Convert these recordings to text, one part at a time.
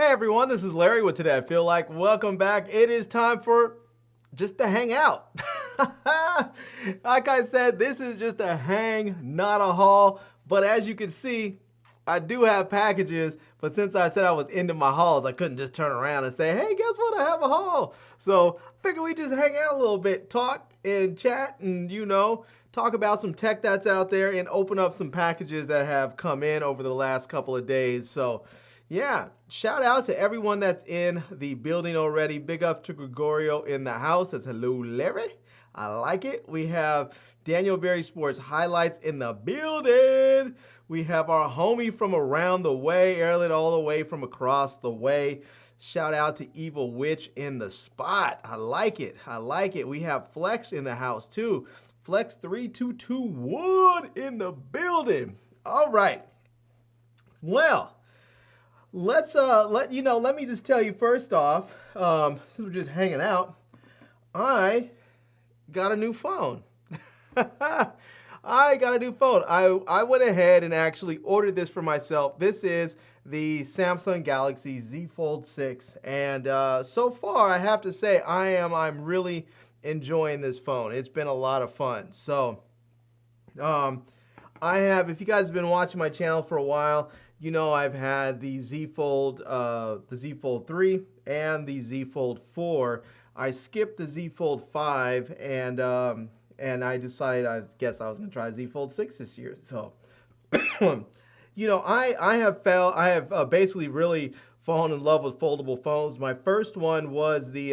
Hey everyone, this is Larry with Today I Feel Like. Welcome back. It is time for just to hang out. Like I said, this is just a hang, not a haul. But as you can see, I do have packages. But since I said I was into my hauls, I couldn't just turn around and say, hey, guess what? I have a haul. So I figured we just hang out a little bit, talk and chat and, talk about some tech that's out there and open up some packages that have come in over the last couple of days. So yeah, shout out to everyone that's in the building already. Big up to Gregorio in the house. Says hello, Larry. I like it. We have Daniel Berry Sports Highlights in the building. We have our homie from around the way, Erlet all the way from across the way. Shout out to Evil Witch in the spot. I like it. I like it. We have Flex in the house too. Flex 3221 in the building. All right. Well, let me just tell you first off, since we're just hanging out, I got a new phone. I got a new phone. I went ahead and actually ordered this for myself. This is the Samsung Galaxy Z Fold 6. And so far, I have to say, I'm really enjoying this phone. It's been a lot of fun. So, if you guys have been watching my channel for a while, you know I've had the Z Fold 3 and the Z Fold 4. I skipped the Z Fold 5 and I decided I was going to try Z Fold 6 this year. So, I have basically really fallen in love with foldable phones. My first one was the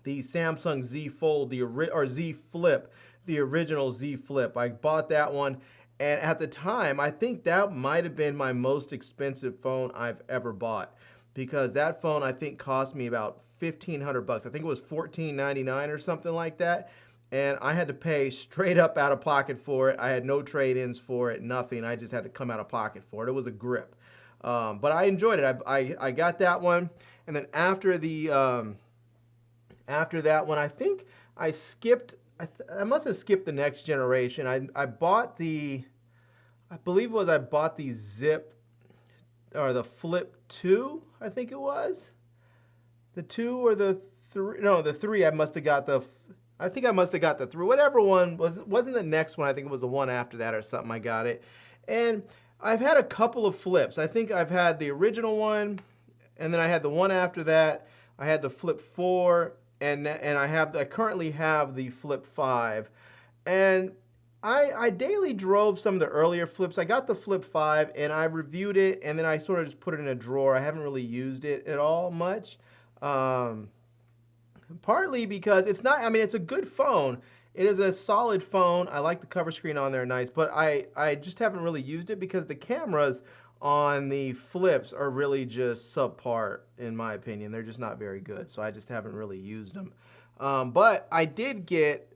Samsung Z Fold, or Z Flip, the original Z Flip. I bought that one. And at the time, I think that might have been my most expensive phone I've ever bought, because that phone I think cost me about $1,500. I think it was $14.99 or something like that. And I had to pay straight up out of pocket for it. I had no trade-ins for it, nothing. I just had to come out of pocket for it. It was a grip. But I enjoyed it. I got that one. And then after that one, I think I skipped. I must have skipped the next generation. I bought the Zip, or the Flip 2, I think it was. The 2 or the 3, no, the 3, I think I must have got the 3, whatever one, wasn't the next one, I think it was the one after that or something, I got it. And I've had a couple of flips. I think I've had the original one, and then I had the one after that. I had the Flip 4, and I currently have the Flip 5. And I daily drove some of the earlier flips. I got the Flip 5 and I reviewed it, and then I sort of just put it in a drawer. I haven't really used it at all much. Partly because it's a good phone. It is a solid phone. I like the cover screen on there, nice, but I just haven't really used it because the cameras on the flips are really just subpar, in my opinion. They're just not very good, so I just haven't really used them. But I did get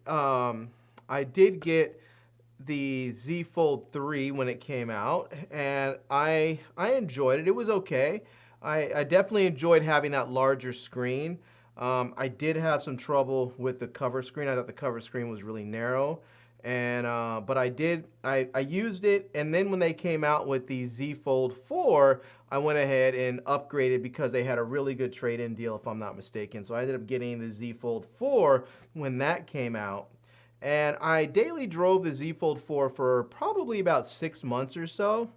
the Z Fold 3 when it came out, and I enjoyed it. It was okay. I definitely enjoyed having that larger screen. I did have some trouble with the cover screen. I thought the cover screen was really narrow. And but I used it, and then when they came out with the Z Fold 4, I went ahead and upgraded because they had a really good trade-in deal, if I'm not mistaken. So I ended up getting the Z Fold 4 when that came out. And I daily drove the Z Fold 4 for probably about 6 months or so.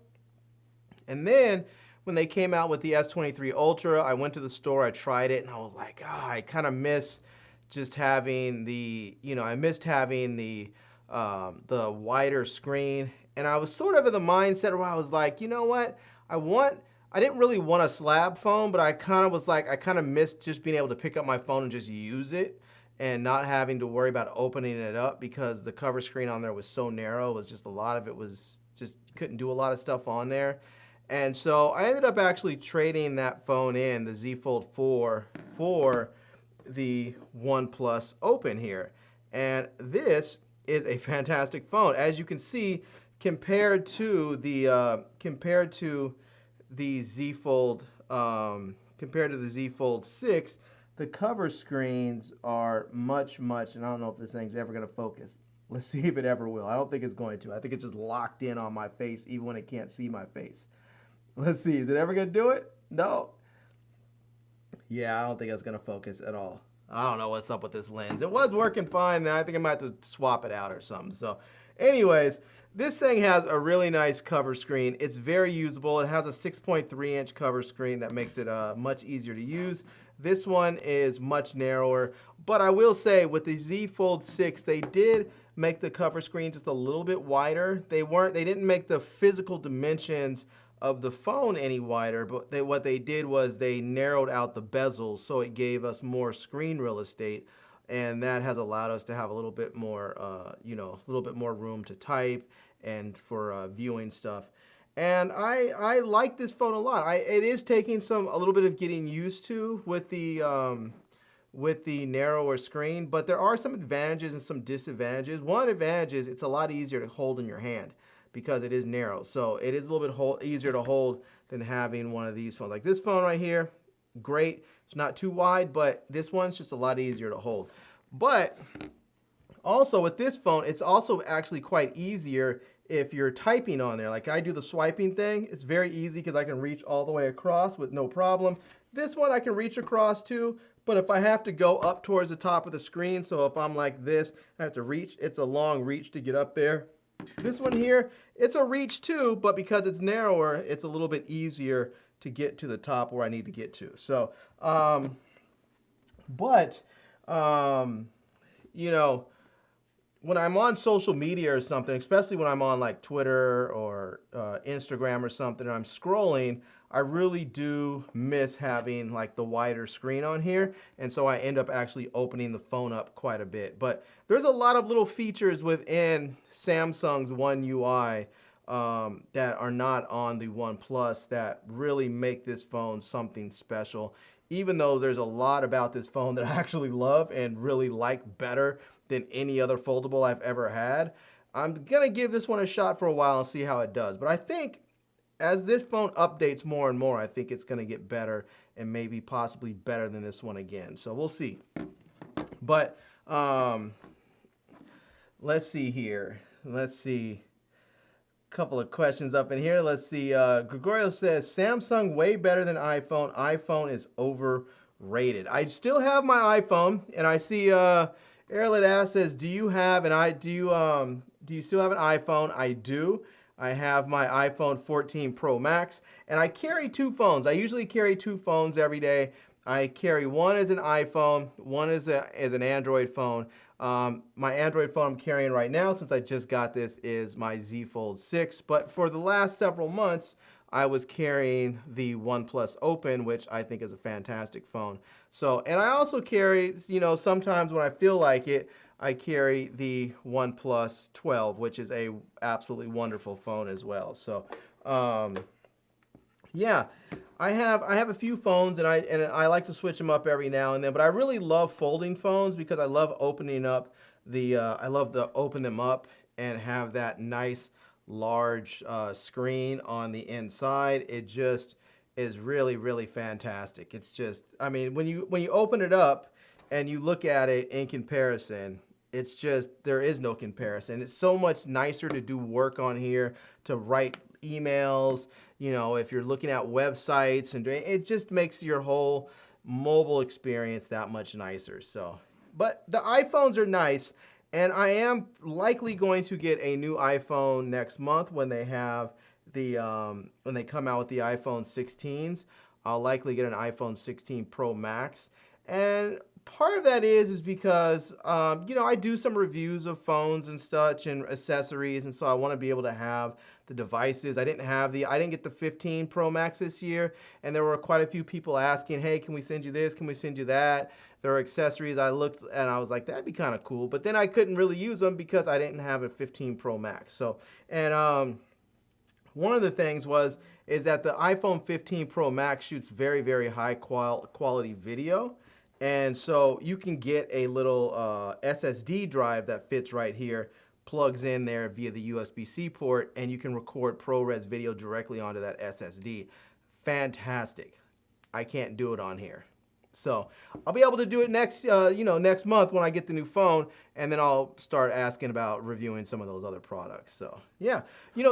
And then when they came out with the S23 Ultra, I went to the store, I tried it, and I was like, I kind of miss just having the wider screen. And I was sort of in the mindset where I was like, you know what? I didn't really want a slab phone, but I kind of missed just being able to pick up my phone and just use it and not having to worry about opening it up, because the cover screen on there was so narrow. It was just, a lot of it was just, couldn't do a lot of stuff on there. And so I ended up actually trading that phone in, the Z Fold 4, for the OnePlus Open here. And this is a fantastic phone. As you can see, compared to the Z Fold 6, the cover screens are much, and I don't know if this thing's ever going to focus. Let's see if it ever will. I don't think it's going to. I think it's just locked in on my face even when it can't see my face. Let's see, is it ever going to do it? No. Yeah, I don't think it's gonna focus at all. I don't know what's up with this lens. It was working fine, and I think I might have to swap it out or something. So anyways, this thing has a really nice cover screen. It's very usable. It has a 6.3-inch cover screen that makes it much easier to use. This one is much narrower, but I will say with the Z Fold 6, they did make the cover screen just a little bit wider. They didn't make the physical dimensions of the phone any wider, but what they did was they narrowed out the bezels, so it gave us more screen real estate, and that has allowed us to have a little bit more, a little bit more room to type and for viewing stuff. And I like this phone a lot. It is taking a little bit of getting used to with the narrower screen, but there are some advantages and some disadvantages. One advantage is it's a lot easier to hold in your hand, because it is narrow. So it is a little bit easier to hold than having one of these phones. Like this phone right here, great. It's not too wide, but this one's just a lot easier to hold. But also with this phone, it's also actually quite easier if you're typing on there. Like I do the swiping thing. It's very easy because I can reach all the way across with no problem. This one I can reach across too, but if I have to go up towards the top of the screen, so if I'm like this, I have to reach, it's a long reach to get up there. This one here, it's a reach too, but because it's narrower, it's a little bit easier to get to the top where I need to get to. So, when I'm on social media or something, especially when I'm on like Twitter or Instagram or something, and I'm scrolling, I really do miss having like the wider screen on here, and so I end up actually opening the phone up quite a bit. But there's a lot of little features within Samsung's One UI that are not on the One Plus that really make this phone something special, even though there's a lot about this phone that I actually love and really like better than any other foldable I've ever had. I'm gonna give this one a shot for a while and see how it does. But I think as this phone updates more and more, I think it's gonna get better and maybe possibly better than this one again. So we'll see. But let's see here. Let's see. A couple of questions up in here. Let's see. Gregorio says, Samsung way better than iPhone. iPhone is overrated. I still have my iPhone, and I see Erlet Ass says, do you still have an iPhone? I do. I have my iPhone 14 Pro Max, and I carry two phones. I usually carry two phones every day. I carry one as an iPhone, one as an Android phone. My Android phone I'm carrying right now, since I just got this, is my Z Fold 6. But for the last several months, I was carrying the OnePlus Open, which I think is a fantastic phone. So, and I also carry, sometimes when I feel like it, I carry the OnePlus 12, which is a absolutely wonderful phone as well. So, yeah, I have a few phones, and I like to switch them up every now and then. But I really love folding phones because I love opening up I love to open them up and have that nice large screen on the inside. It just is really, really fantastic. It's just, I mean, when you open it up and you look at it in comparison, it's just, there is no comparison. It's so much nicer to do work on here, to write emails, if you're looking at websites, and it just makes your whole mobile experience that much nicer. So, but the iPhones are nice, and I am likely going to get a new iPhone next month when they have when they come out with the iPhone 16s. I'll likely get an iPhone 16 Pro Max, and part of that is because, I do some reviews of phones and such and accessories, and so I want to be able to have the devices. I didn't get the 15 Pro Max this year, and there were quite a few people asking, hey, can we send you this? Can we send you that? There are accessories. I looked and I was like, that'd be kind of cool, but then I couldn't really use them because I didn't have a 15 Pro Max. So, and one of the things is that the iPhone 15 Pro Max shoots very, very high quality video. And so you can get a little SSD drive that fits right here, plugs in there via the USB-C port, and you can record ProRes video directly onto that SSD. Fantastic. I can't do it on here. So I'll be able to do it next month when I get the new phone, and then I'll start asking about reviewing some of those other products. So yeah,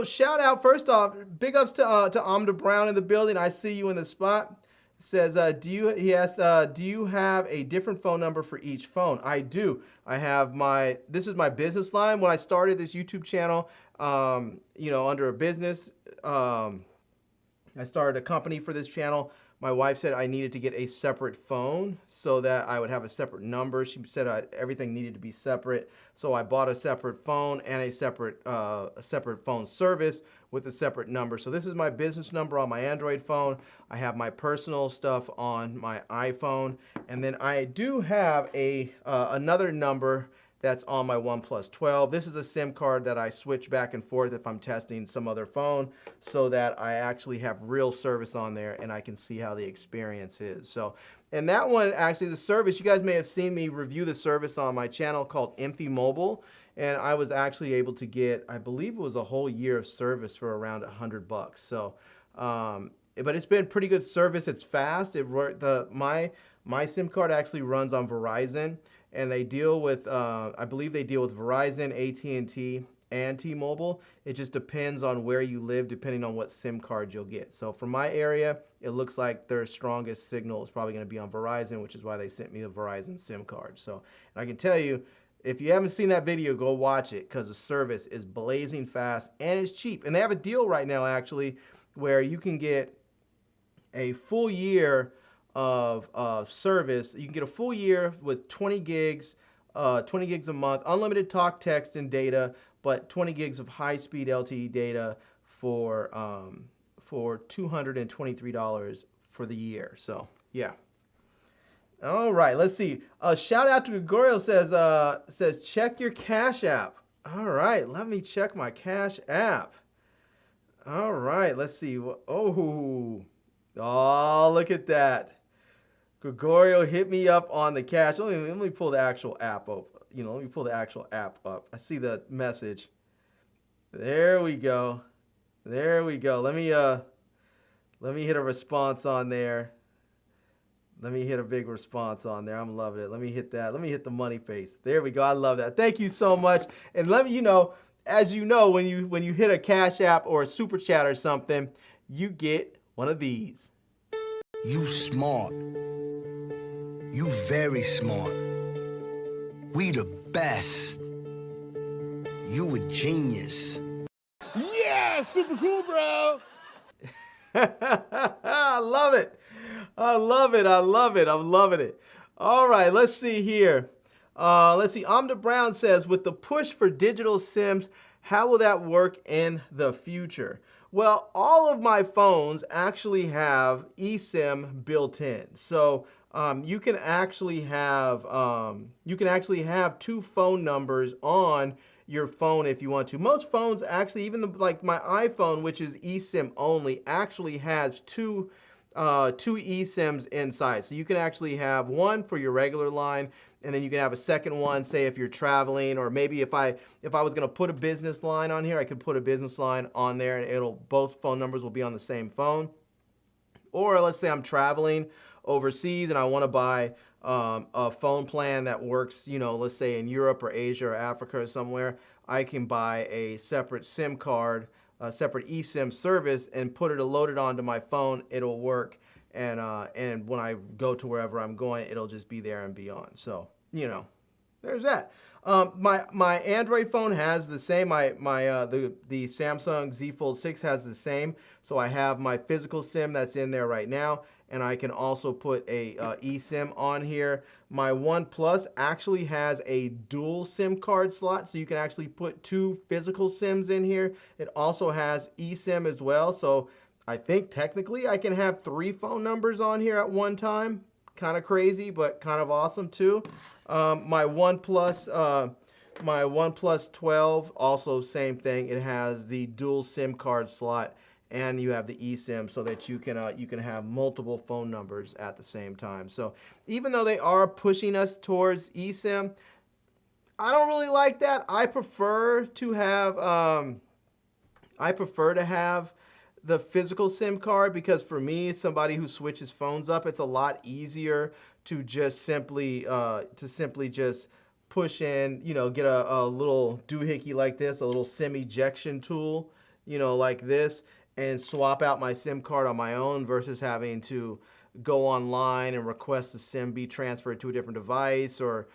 shout out, first off, big ups to Amda Brown in the building. I see you in the spot. Says, do you have a different phone number for each phone? I do. I have this is my business line. When I started this YouTube channel, under a business, I started a company for this channel. My wife said I needed to get a separate phone so that I would have a separate number. She said everything needed to be separate. So I bought a separate phone and a separate phone service with a separate number. So this is my business number on my Android phone. I have my personal stuff on my iPhone. And then I do have another number that's on my OnePlus 12. This is a SIM card that I switch back and forth if I'm testing some other phone so that I actually have real service on there and I can see how the experience is. So, and that one, actually the service, you guys may have seen me review the service on my channel called Emphy Mobile, and I was actually able to get, I believe it was a whole year of service for around $100. So, but it's been pretty good service. It's fast. My SIM card actually runs on Verizon, and they deal with, I believe they deal with Verizon, AT&T, and T-Mobile. It just depends on where you live, depending on what SIM card you'll get. So for my area, it looks like their strongest signal is probably going to be on Verizon, which is why they sent me the Verizon SIM card. So I can tell you, if you haven't seen that video, go watch it, because the service is blazing fast and it's cheap. And they have a deal right now, actually, where you can get a full year of service. You can get a full year with 20 gigs a month, unlimited talk, text, and data, but 20 gigs of high-speed LTE data for $223 for the year. So yeah. All right, let's see. Shout out to Gregorio, says check your Cash App. All right, let me check my Cash App. All right, let's see. Oh, look at that. Gregorio hit me up on the cash. Let me pull the actual app up. Let me pull the actual app up. I see the message. There we go. There we go. Let me hit a response on there. Let me hit a big response on there. I'm loving it. Let me hit that. Let me hit the money face. There we go. I love that. Thank you so much. And let me, as you know, when you hit a Cash App or a Super Chat or something, you get one of these. You smart. You very smart. We the best. You a genius. Yeah, super cool, bro. I love it. I love it. I love it. I'm loving it. All right, let's see here. Let's see. Amda Brown says, with the push for digital SIMs, how will that work in the future? Well, all of my phones actually have eSIM built in. So you can actually have two phone numbers on your phone if you want to. Most phones actually, even like my iPhone, which is eSIM only, actually has two eSIMs inside. So you can actually have one for your regular line, and then you can have a second one, say if you're traveling, or maybe if I was gonna put a business line on here, I could put a business line on there and both phone numbers will be on the same phone. Or let's say I'm traveling overseas and I wanna buy a phone plan that works, let's say in Europe or Asia or Africa or somewhere, I can buy a separate SIM card, a separate eSIM service, and load it onto my phone. It'll work, and when I go to wherever I'm going, it'll just be there and be on. So there's that. My Android phone has the same. The Samsung Z Fold 6 has the same. So I have my physical SIM that's in there right now, and I can also put a eSIM on here. My OnePlus actually has a dual SIM card slot, so you can actually put two physical SIMs in here. It also has eSIM as well, so I think technically I can have 3 phone numbers on here at one time. Kind of crazy, but kind of awesome too. My OnePlus 12, also same thing. It has the dual SIM card slot, and you have the eSIM so that you can have multiple phone numbers at the same time. So even though they are pushing us towards eSIM, I don't really like that. I prefer to have the physical SIM card, because for me, somebody who switches phones up, it's a lot easier to just simply just push in, get a little doohickey like this, a little SIM ejection tool, like this, and swap out my SIM card on my own versus having to go online and request the SIM be transferred to a different device, or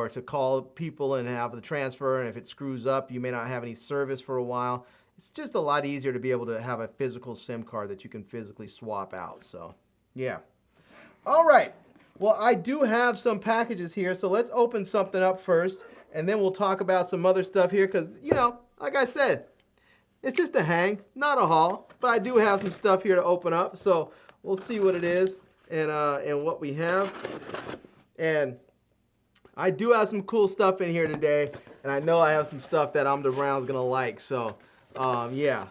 to call people and have the transfer, and if it screws up, you may not have any service for a while. It's just a lot easier to be able to have a physical SIM card that you can physically swap out. So, yeah. All right. Well, I do have some packages here, so let's open something up first, and then we'll talk about some other stuff here because, you know, like I said, it's just a hang, not a haul, but I do have some stuff here to open up, so we'll see what it is and what we have. And I do have some cool stuff in here today, and I know I have some stuff that Brown's gonna like, so yeah.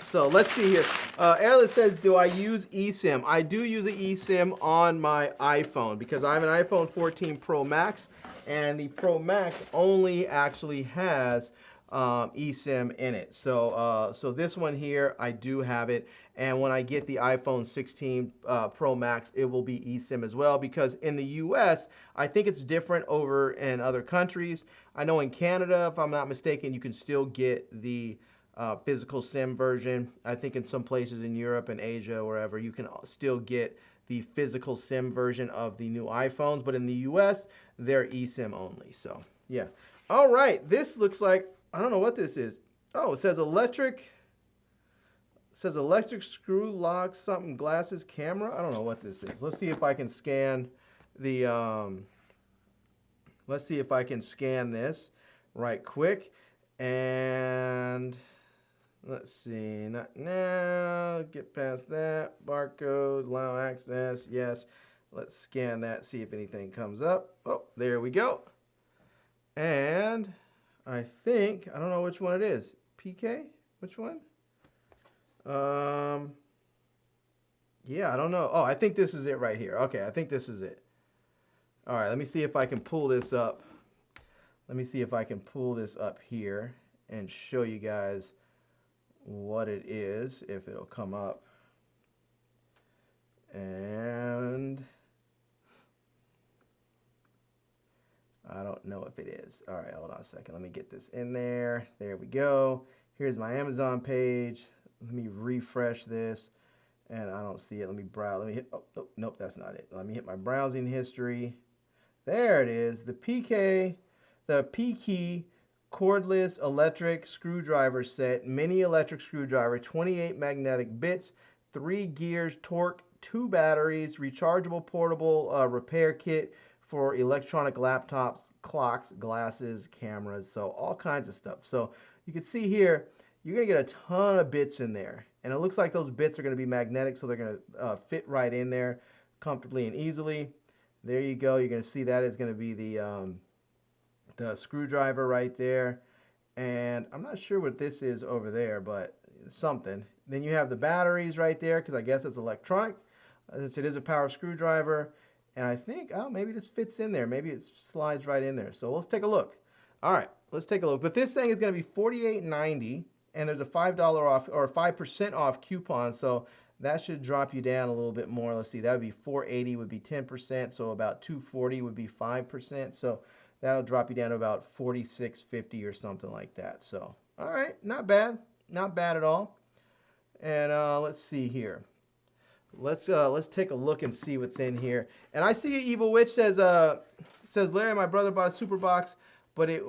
So let's see here. Airless says, do I use eSIM? I do use an eSIM on my iPhone because I have an iPhone 14 Pro Max, and the Pro Max only actually has eSIM in it. So this one here, I do have it. And when I get the iPhone 16 Pro Max, it will be eSIM as well, because in the US, I think it's different over in other countries. I know in Canada, if I'm not mistaken, you can still get the physical SIM version. I think in some places in Europe and Asia, wherever, you can still get the physical SIM version of the new iPhones, but in the US, they're eSIM only. So yeah. All right, this looks like, I don't know what this is. Oh, it says electric screw lock something glasses camera. I don't know what this is. Let's see if I can scan the let's see if I can scan this right quick. And let's see, not now, get past that, barcode, allow access, yes. Let's scan that, see if anything comes up. Oh, there we go. And I think, I don't know which one it is. PK? Which one? Yeah, I don't know. Oh, I think this is it right here. Okay, I think this is it. All right, let me see if I can pull this up. Let me see if I can pull this up here and show you guys what it is, if it'll come up. And I don't know if it is. All right, hold on a second. Let me get this in there. There we go. Here's my Amazon page. Let me refresh this. And I don't see it. Let me browse. Let me hit, oh, nope, that's not it. Let me hit my browsing history. There it is. The PK cordless electric screwdriver set, mini electric screwdriver, 28 magnetic bits, 3 gears, torque, 2 batteries, rechargeable portable repair kit for electronic laptops, clocks, glasses, cameras, so all kinds of stuff. So you can see here, you're going to get a ton of bits in there. And it looks like those bits are going to be magnetic, so they're going to fit right in there comfortably and easily. There you go. You're going to see that is going to be the screwdriver right there. And I'm not sure what this is over there, but something. Then you have the batteries right there, because I guess it's electronic. It is a power screwdriver. And I think, oh, maybe this fits in there. Maybe it slides right in there. So let's take a look. All right, let's take a look. But this thing is going to be $48.90, and there's a $5 off or 5% off coupon. So that should drop you down a little bit more. Let's see, that would be $480 would be 10%. So about $240 would be 5%. So that'll drop you down to about $46.50 or something like that. So, all right, not bad. Not bad at all. And let's see here. Let's take a look and see what's in here. And I see Evil Witch says Larry, my brother bought a super box, but is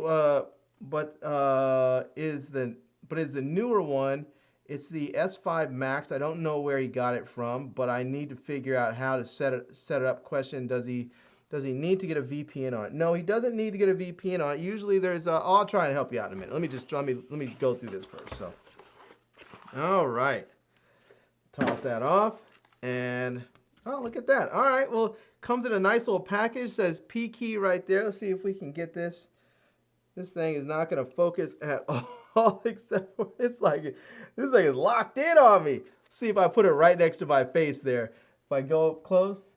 the newer one. It's the S5 Max. I don't know where he got it from, but I need to figure out how to set it up. Question: Does he need to get a VPN on it? No, he doesn't need to get a VPN on it. Usually there's I'll try and help you out in a minute. Let me go through this first. So, all right, toss that off. And, oh, look at that. All right, well, comes in a nice little package. Says P key right there. Let's see if we can get this. This thing is not going to focus at all, except for this thing is locked in on me. See if I put it right next to my face there. If I go up close.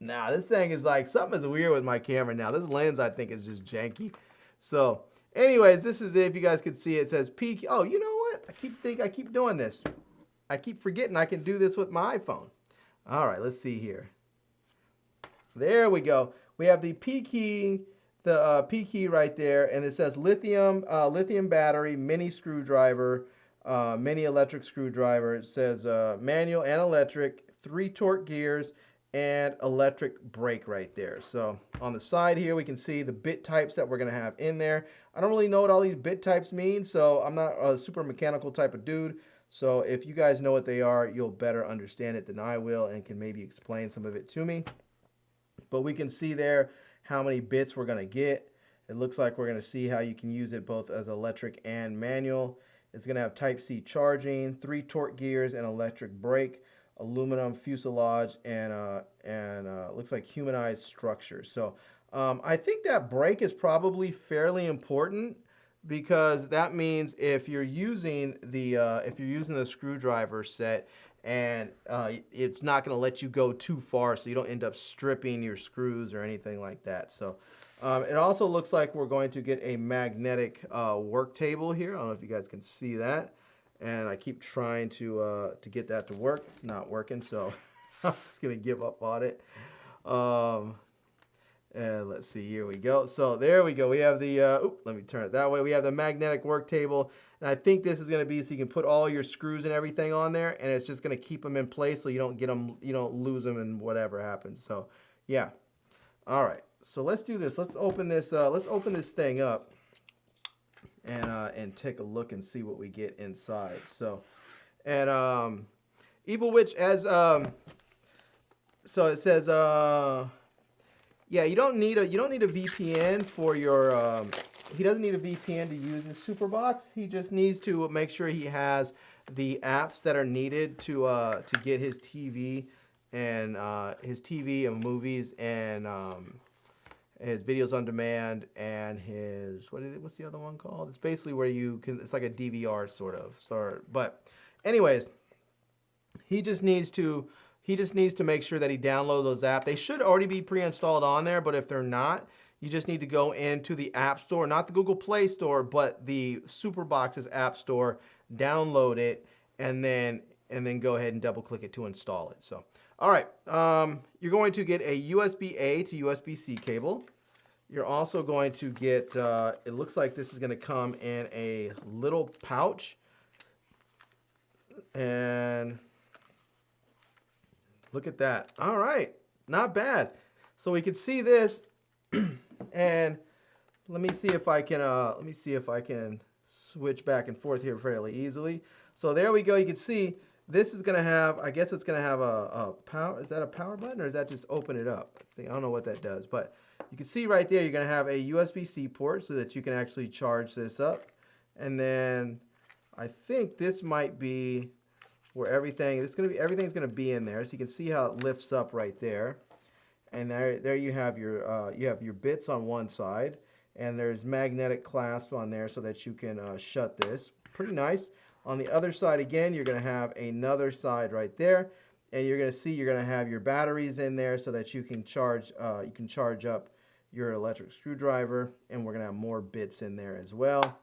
Nah, this thing is like, something is weird with my camera now. This lens, I think, is just janky. So, anyways, this is it. If you guys can see it, it says P key. Oh, you know what? I keep doing this. I keep forgetting I can do this with my iPhone. All right, let's see here. There we go. We have the P key, P key right there, and it says lithium battery, mini screwdriver, mini electric screwdriver. It says manual and electric, 3 torque gears, and electric brake right there. So on the side here, we can see the bit types that we're going to have in there. I don't really know what all these bit types mean, so I'm not a super mechanical type of dude. So if you guys know what they are, you'll better understand it than I will and can maybe explain some of it to me. But we can see there how many bits we're going to get. It looks like we're going to see how you can use it both as electric and manual. It's going to have Type-C charging, 3 torque gears, and electric brake, aluminum fuselage, and looks like humanized structures. So I think that brake is probably fairly important, because that means if you're using the screwdriver set, and it's not going to let you go too far, so you don't end up stripping your screws or anything like that. So it also looks like we're going to get a magnetic work table here. I don't know if you guys can see that. And I keep trying to get that to work. It's not working, so I'm just going to give up on it. And let's see, here we go. So there we go. We have the, let me turn it that way. We have the magnetic work table. And I think this is going to be so you can put all your screws and everything on there, and it's just going to keep them in place so you don't get them, you don't lose them and whatever happens. So yeah. All right. So let's do this. Let's open this thing up and take a look and see what we get inside. So, and Evil Witch, as so it says, yeah, you don't need a VPN for your he doesn't need a VPN to use his Superbox. He just needs to make sure he has the apps that are needed to get his TV and movies and his videos on demand and his what's the other one called? It's basically where you can, it's like a DVR sort of. But anyways, he just needs to make sure that he downloads those apps. They should already be pre-installed on there, but if they're not, you just need to go into the App Store, not the Google Play Store, but the Superbox's App Store, download it, and then go ahead and double click it to install it. So, all right, you're going to get a USB-A to USB-C cable. You're also going to get, it looks like this is going to come in a little pouch, and look at that. All right, not bad. So we can see this, and let me see if I can switch back and forth here fairly easily. So there we go. You can see this is going to have, I guess it's going to have a power. Is that a power button, or is that just open it up? I don't know what that does, but you can see right there, you're going to have a USB-C port so that you can actually charge this up. And then I think this might be where everything's going to be in there. So you can see how it lifts up right there. And there you have your bits on one side, and there's magnetic clasp on there so that you can shut this. Pretty nice. On the other side again, you're going to have another side right there, and you're going to have your batteries in there so that you can charge up your electric screwdriver, and we're going to have more bits in there as well.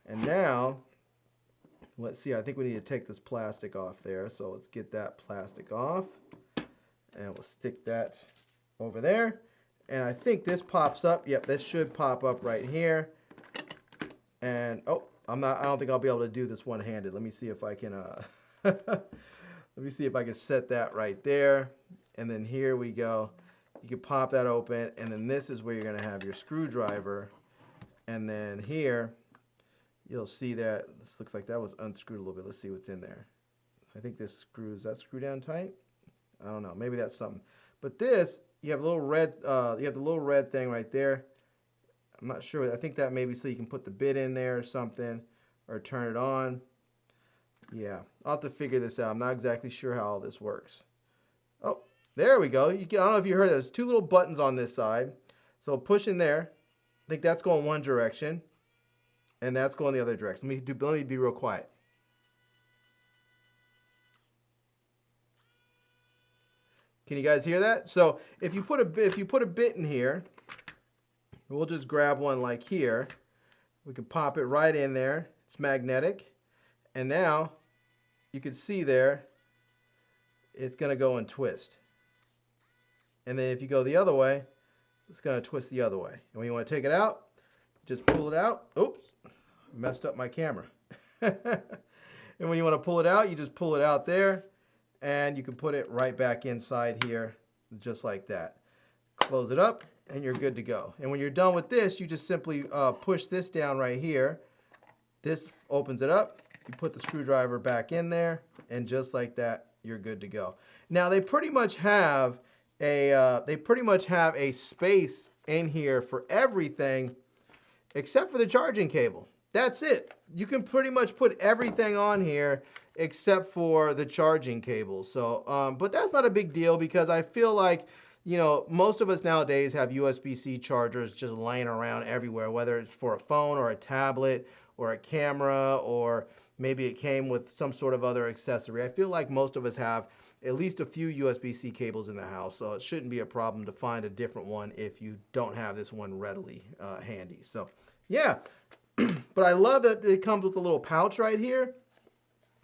And now, let's see, I think we need to take this plastic off there. So let's get that plastic off, and we'll stick that over there. And I think this pops up. Yep, this should pop up right here. And oh, I don't think I'll be able to do this one-handed. Let me see if I can let me see if I can set that right there. And then here we go. You can pop that open, and then this is where you're going to have your screwdriver. And then here you'll see that this looks like that was unscrewed a little bit. Let's see what's in there. I think this screws, that screw down tight? I don't know. Maybe that's something. But this, you have a little red, you have the little red thing right there. I'm not sure. I think that maybe so you can put the bit in there or something, or turn it on. Yeah, I'll have to figure this out. I'm not exactly sure how all this works. Oh, there we go. I don't know if you heard that. There's two little buttons on this side. So push in there. I think that's going one direction, and that's going the other direction. Let me be real quiet. Can you guys hear that? So if you put a bit in here, we'll just grab one like here. We can pop it right in there. It's magnetic. And now you can see there, it's going to go and twist. And then if you go the other way, it's going to twist the other way. And when you want to take it out, just pull it out. Oops, messed up my camera. And when you want to pull it out, you just pull it out there. and you can put it right back inside here, just like that. Close it up, and you're good to go. And when you're done with this, you just simply push this down right here. This opens it up. You put the screwdriver back in there, and just like that, you're good to go. Now they pretty much have a space in here for everything except for the charging cable. That's it. You can pretty much put everything on here except for the charging cable. So, but that's not a big deal because I feel like, you know, most of us nowadays have USB-C chargers just laying around everywhere, whether it's for a phone or a tablet or a camera, or maybe it came with some sort of other accessory. I feel like most of us have at least a few USB-C cables in the house, so it shouldn't be a problem to find a different one if you don't have this one readily handy. So, yeah. But I love that it comes with a little pouch right here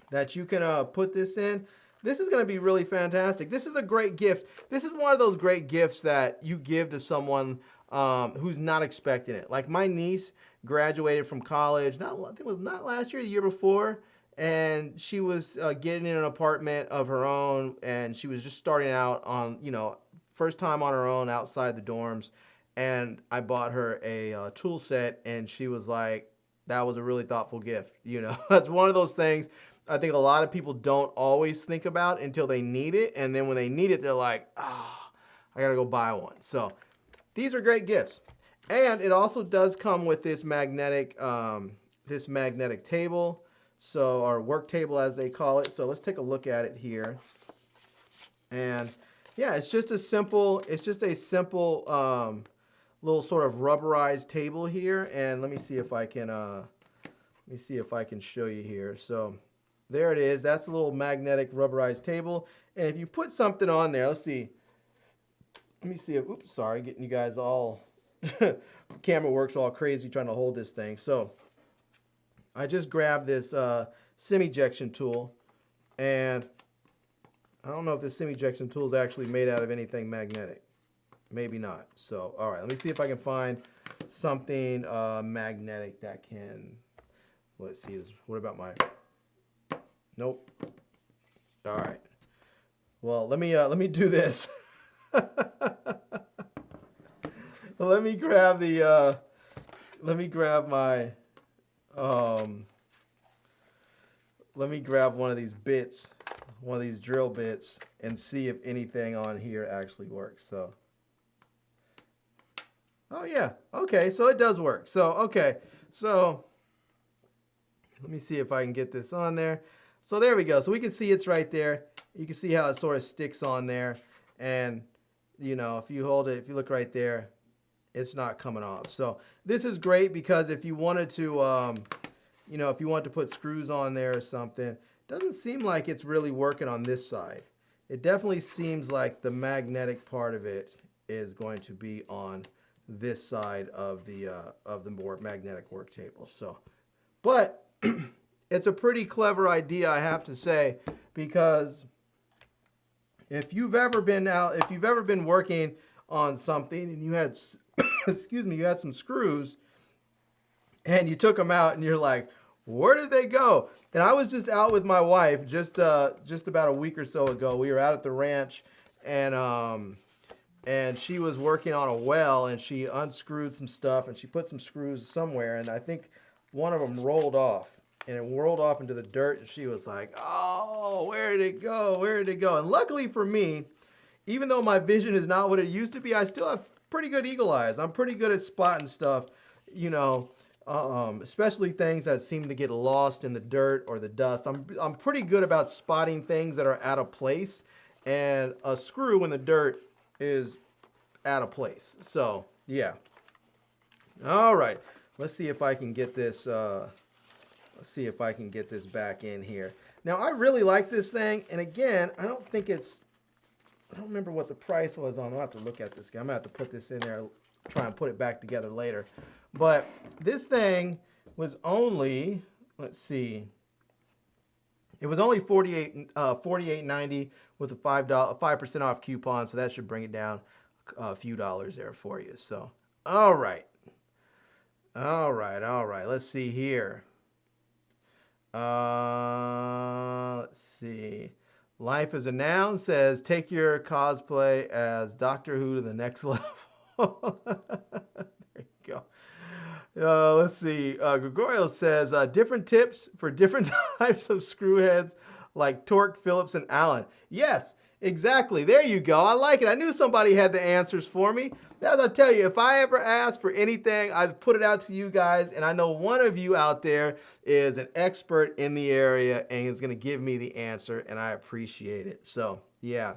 that you can put this in. This is going to be really fantastic. This is a great gift. This is one of those great gifts that you give to someone who's not expecting it. Like my niece graduated from college, I think it was not last year, the year before, and she was getting in an apartment of her own, and she was just starting out on, you know, first time on her own outside the dorms. And I bought her a tool set, and she was like, that was a really thoughtful gift. You know, that's one of those things I think a lot of people don't always think about until they need it. And then when they need it, they're like, oh, I got to go buy one. So these are great gifts. And it also does come with this magnetic table. So our work table, as they call it. So let's take a look at it here. And yeah, it's just a simple, little sort of rubberized table here. And let me see if I can show you here. So there it is. That's a little magnetic rubberized table. And if you put something on there, let's see. Let me see if, oops, sorry, getting you guys all, camera works all crazy trying to hold this thing. So I just grabbed this SIM ejection tool, and I don't know if this SIM ejection tool is actually made out of anything magnetic. Maybe not. So, all right, let me see if I can find something magnetic that can, let's see, what about my, nope. All right. Well, let me do this. Let me grab the, let me grab one of these bits, one of these drill bits, and see if anything on here actually works. So, oh yeah, okay, so it does work. So, okay, so let me see if I can get this on there. So there we go. So we can see it's right there. You can see how it sort of sticks on there. And, you know, if you hold it, if you look right there, it's not coming off. So this is great because if you wanted to, you know, if you want to put screws on there or something, it doesn't seem like it's really working on this side. It definitely seems like the magnetic part of it is going to be on this side of the more magnetic work table. So, but it's a pretty clever idea, I have to say, because if you've ever been working on something and you had, excuse me, you had some screws and you took them out and you're like, where did they go? And I was just out with my wife just about a week or so ago. We were out at the ranch, and she was working on a well, and she unscrewed some stuff and she put some screws somewhere, and I think one of them rolled off, and it rolled off into the dirt, and she was like, oh, where did it go? Where did it go? And luckily for me, even though my vision is not what it used to be, I still have pretty good eagle eyes. I'm pretty good at spotting stuff, you know, especially things that seem to get lost in the dirt or the dust. I'm pretty good about spotting things that are out of place, and a screw in the dirt is out of place. So yeah. All right, let's see if I can get this. Let's see if I can get this back in here. Now I really like this thing, and again, I don't remember what the price was on. I'll have to look at this guy. I'm gonna have to put this in there, try and put it back together later. But this thing was only, let's see, it was only $48.90 with a 5% off coupon, so that should bring it down a few dollars there for you. So, all right. Let's see here. Let's see. Life is a Noun says, take your cosplay as Doctor Who to the next level. There you go. Let's see. Gregorio says, different tips for different types of screw heads like Torque, Phillips, and Allen. Yes, exactly. There you go. I like it. I knew somebody had the answers for me. As I tell you, if I ever ask for anything, I'd put it out to you guys. And I know one of you out there is an expert in the area and is going to give me the answer. And I appreciate it. So, yeah.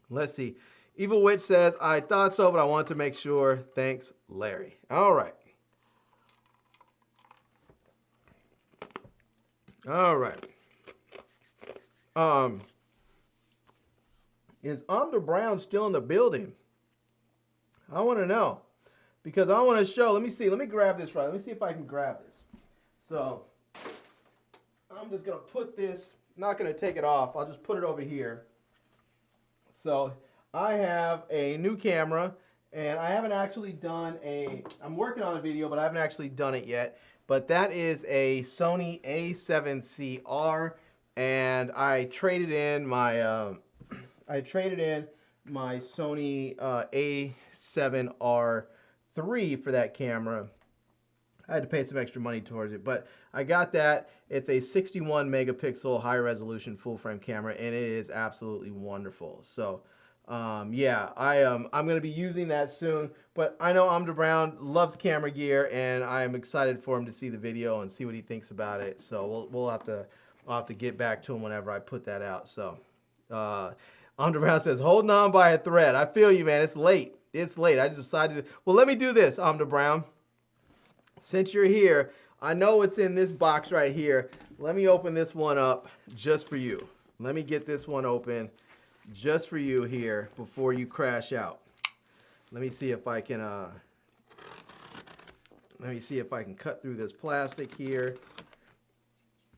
Let's see. Evil Witch says, I thought so, but I want to make sure. Thanks, Larry. All right. All right. Is Amda Brown still in the building? I want to know because I want to show. Let me see. Let me grab this right. Let me see if I can grab this. So I'm just going to put this, not going to take it off. I'll just put it over here. So I have a new camera and I haven't actually done I'm working on a video, but I haven't actually done it yet. But that is a Sony A7CR and I traded in my Sony A7R3 for that camera. I had to pay some extra money towards it, but I got that. It's a 61 megapixel high resolution full frame camera and it is absolutely wonderful. So yeah, I'm going to be using that soon, but I know Amda Brown loves camera gear and I'm excited for him to see the video and see what he thinks about it. So I'll have to get back to him whenever I put that out. So Amda Brown says, holding on by a thread. I feel you, man. It's late. It's late. I just decided to, well, let me do this, Amda Brown. Since you're here, I know it's in this box right here. Let me open this one up just for you. Let me get this one open just for you here before you crash out. Let me see if I can cut through this plastic here.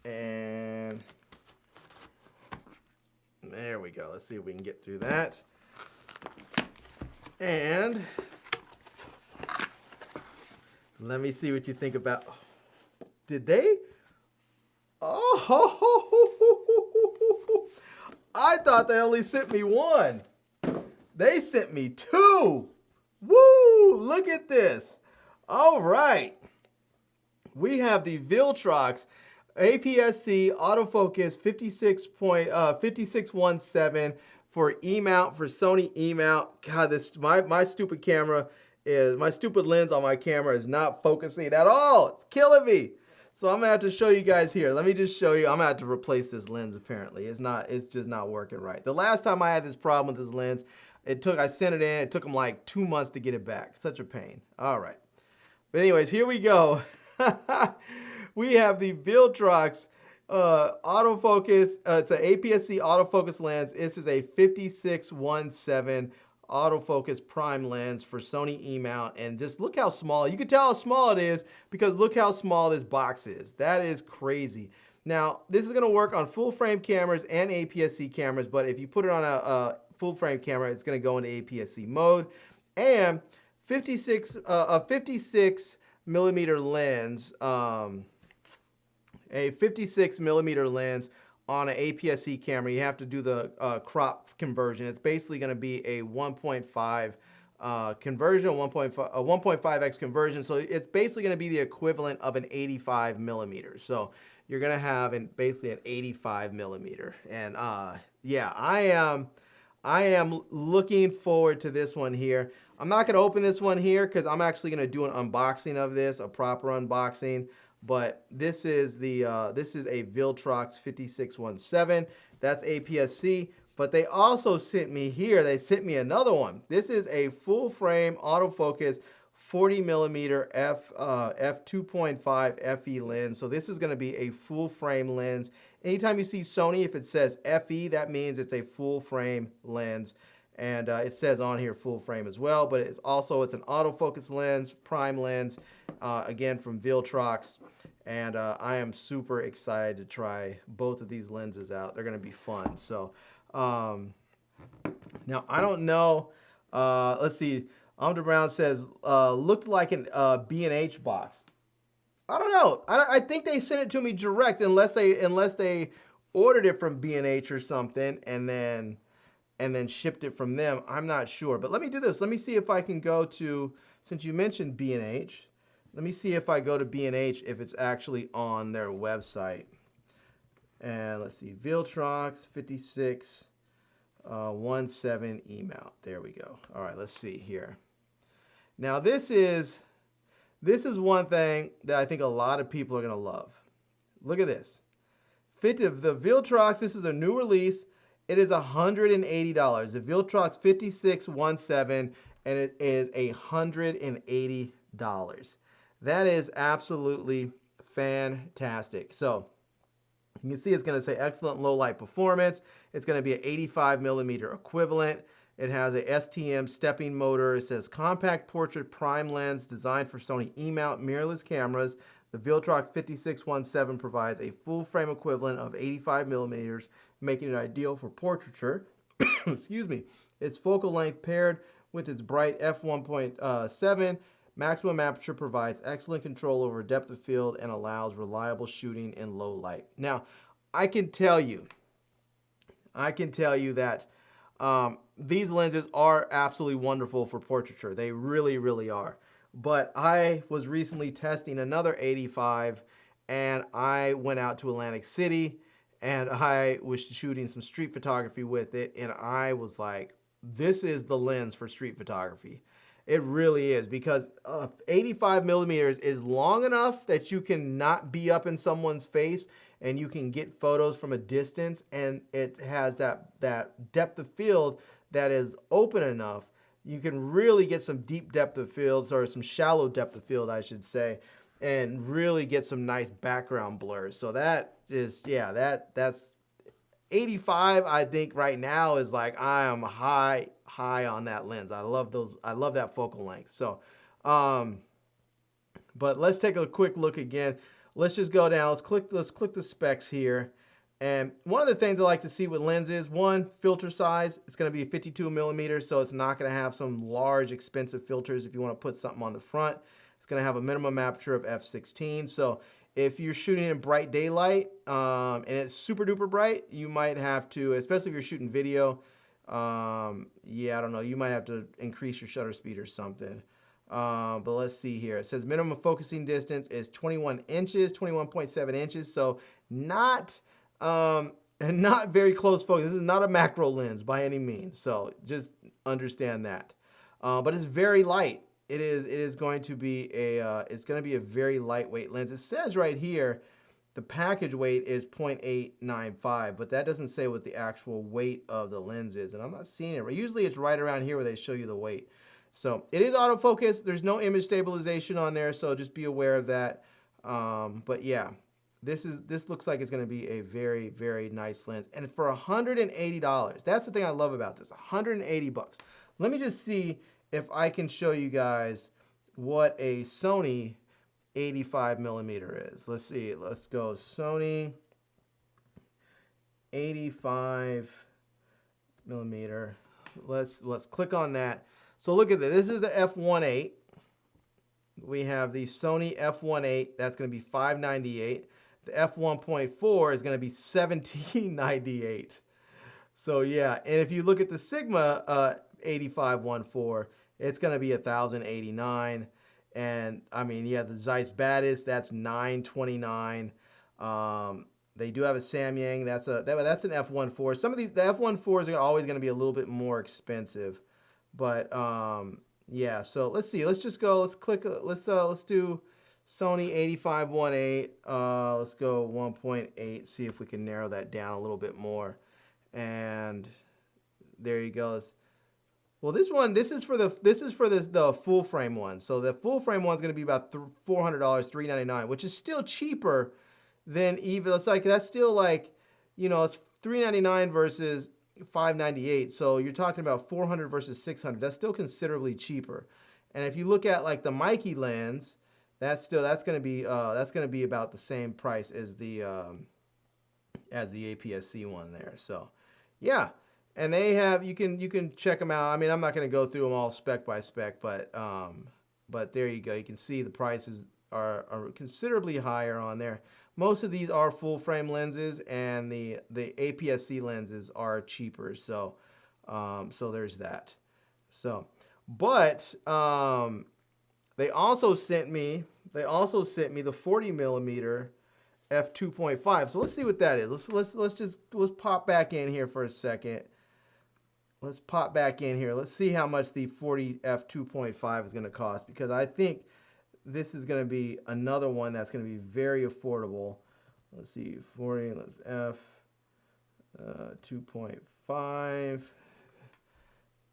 And there we go. Let's see if we can get through that. And let me see what you think about. Did they? Oh, I thought they only sent me one. They sent me two. Woo! Look at this. All right. We have the Viltrox APS-C autofocus 5617 for E-mount, for Sony E-mount. God, this my stupid camera is, my stupid lens on my camera is not focusing at all. It's killing me. So I'm gonna have to show you guys here. Let me just show you. I'm gonna have to replace this lens apparently. It's just not working right. The last time I had this problem with this lens, I sent it in, it took them like 2 months to get it back. Such a pain. All right. But anyways, here we go. We have the Viltrox autofocus. It's an APS-C autofocus lens. This is a 5617 autofocus prime lens for Sony E-mount. And just look how small. You can tell how small it is because look how small this box is. That is crazy. Now, this is going to work on full frame cameras and APS-C cameras, but if you put it on a full frame camera, it's going to go into APS-C mode. And a 56 millimeter lens, a 56 millimeter lens on an APS-C camera, you have to do the crop conversion. It's basically going to be a 1.5 conversion, a 1.5x conversion. So it's basically going to be the equivalent of an 85 millimeter. So you're going to have basically an 85 millimeter. And yeah, I am looking forward to this one here. I'm not going to open this one here because I'm actually going to do an unboxing of this, a proper unboxing. But this is a Viltrox 5617. That's APS-C. But they also sent me here, they sent me another one. This is a full frame autofocus 40 millimeter f2.5 FE lens. So this is going to be a full frame lens. Anytime you see Sony, if it says FE, that means it's a full frame lens. And it says on here full frame as well, but it's an autofocus lens, prime lens, again from Viltrox. And I am super excited to try both of these lenses out. They're going to be fun. So now I don't know. Let's see. Amda Brown says, looked like an B&H box. I don't know. I think they sent it to me direct unless they ordered it from B&H or something and then shipped it from them. I'm not sure. But let me do this. Let me see if I can go to, since you mentioned B&H, let me see if I go to B&H if it's actually on their website. And let's see, Viltrox 5617 email. There we go. All right, let's see here. Now this is one thing that I think a lot of people are gonna love. Look at this. The Viltrox, this is a new release. It is $180. The Viltrox 5617, and it is $180. That is absolutely fantastic. So you can see it's going to say excellent low light performance. It's going to be an 85 millimeter equivalent. It has a STM stepping motor. It says compact portrait prime lens designed for Sony E-mount mirrorless cameras. The Viltrox 5617 provides a full frame equivalent of 85 millimeters, making it ideal for portraiture. Excuse me. Its focal length paired with its bright f1.7 maximum aperture provides excellent control over depth of field and allows reliable shooting in low light. Now, I can tell you that these lenses are absolutely wonderful for portraiture. They really, really are. But I was recently testing another 85, and I went out to Atlantic City, and I was shooting some street photography with it, and I was like, this is the lens for street photography. It really is, because 85 millimeters is long enough that you can not be up in someone's face and you can get photos from a distance, and it has that depth of field that is open enough. You can really get some deep depth of fields, or some shallow depth of field, I should say, and really get some nice background blurs. So that is, yeah, that's 85, I think right now is like, I am high on that lens. I love that focal length. So, but let's take a quick look again. Let's just go down. Let's click the specs here. And one of the things I like to see with lenses, one, filter size. It's going to be 52 millimeters, so it's not going to have some large, expensive filters if you want to put something on the front. It's going to have a minimum aperture of f16. So if you're shooting in bright daylight and it's super duper bright, you might have to, especially if you're shooting video, yeah, I don't know, you might have to increase your shutter speed or something. But let's see here. It says minimum focusing distance is 21 inches, 21.7 inches. So not very close focus. This is not a macro lens by any means. So just understand that. But it's very light. It is going to be a very lightweight lens. It says right here the package weight is 0.895, but that doesn't say what the actual weight of the lens is, and I'm not seeing it. Usually it's right around here where they show you the weight. So it is autofocus. There's no image stabilization on there, so just be aware of that. But yeah, this looks like it's going to be a very, very nice lens, and for $180, that's the thing I love about this. $180. Let me just see if I can show you guys what a Sony 85 millimeter is. Let's see. Let's go Sony 85 millimeter. Let's click on that. So look at this. This is the f1.8. We have the Sony f1.8. That's going to be $598. The f1.4 is going to be $1798. So yeah, and if you look at the Sigma 8514, it's going to be $1,089. And I mean, yeah, the Zeiss Batis, that's $929. They do have a Samyang. That's an f1.4. Some of these, the f1.4s are always going to be a little bit more expensive. But yeah, so let's see. Let's just go. Let's click. Let's do Sony 8518. Let's go 1.8. See if we can narrow that down a little bit more. And there you go. Well, this is for the full frame one. So the full frame one is going to be about $400, $399, which is still cheaper than even. It's like that's still like, you know, it's $399 versus $598. So you're talking about $400 versus $600. That's still considerably cheaper. And if you look at like the Mikey lens, that's going to be about the same price as the APS-C one there. So yeah. And they have, you can check them out. I mean, I'm not going to go through them all spec by spec, but there you go. You can see the prices are considerably higher on there. most of these are full frame lenses, and the APS-C lenses are cheaper. So, so there's that. So, but they also sent me the 40 millimeter f2.5. So let's see what that is. Let's pop back in here for a second. Let's pop back in here. Let's see how much the 40 f2.5 is going to cost, because I think this is going to be another one that's going to be very affordable. Let's see, 40, let's f 2.5,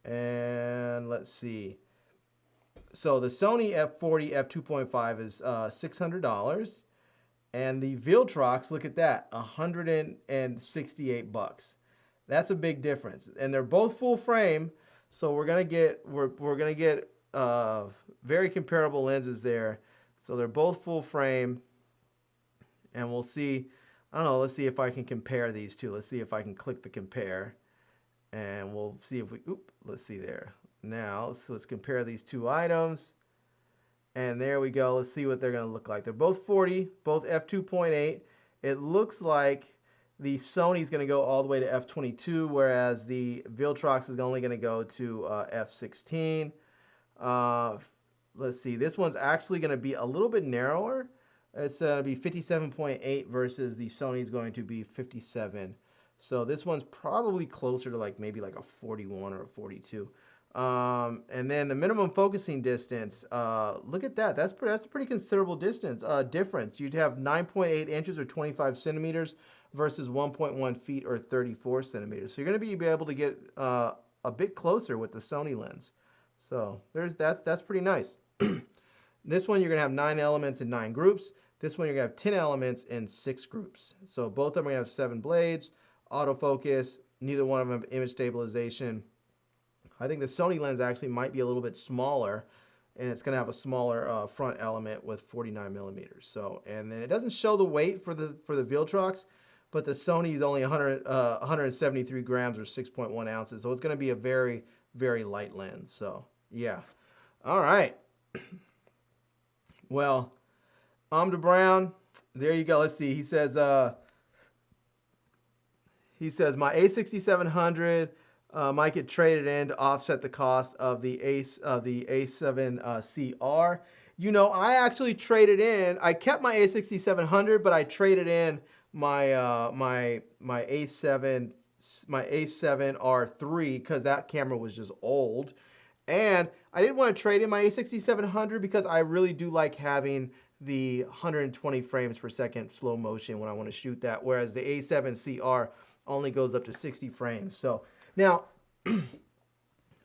and let's see. So the Sony f40 f2.5 is $600, and the Viltrox, look at that, $168. That's a big difference, and they're both full frame, so we're gonna get very comparable lenses there. So they're both full frame, and we'll see. I don't know. Let's see if I can compare these two. Let's see if I can click the compare, and we'll see if we. Let's see there. Now let's compare these two items, and there we go. Let's see what they're gonna look like. They're both 40, both f2.8. It looks like the Sony is going to go all the way to f22, whereas the Viltrox is only going to go to f16. Let's see. This one's actually going to be a little bit narrower. It's going to be 57.8 versus the Sony's going to be 57. So this one's probably closer to maybe a 41 or a 42. And then the minimum focusing distance, look at that. That's a pretty considerable difference. You'd have 9.8 inches or 25 centimeters versus 1.1 feet or 34 centimeters. So you're going to be able to get a bit closer with the Sony lens. So that's pretty nice. This one you're going to have 9 elements in 9 groups. This one you're going to have 10 elements in 6 groups. So both of them are going to have 7 blades, autofocus, neither one of them have image stabilization. I think the Sony lens actually might be a little bit smaller, and it's going to have a smaller front element with 49 millimeters. So, and then it doesn't show the weight for the Viltrox, but the Sony is only 173 grams or 6.1 ounces. So it's going to be a very, very light lens. So yeah. All right. Well, Amda Brown, there you go. Let's see. He says my A6700 might get traded in to offset the cost of the A7CR. You know, I actually traded in. I kept my A6700, but I traded in my my A7R3 because that camera was just old, and I didn't want to trade in my A6700 because I really do like having the 120 frames per second slow motion when I want to shoot that, whereas the A7CR only goes up to 60 frames. So now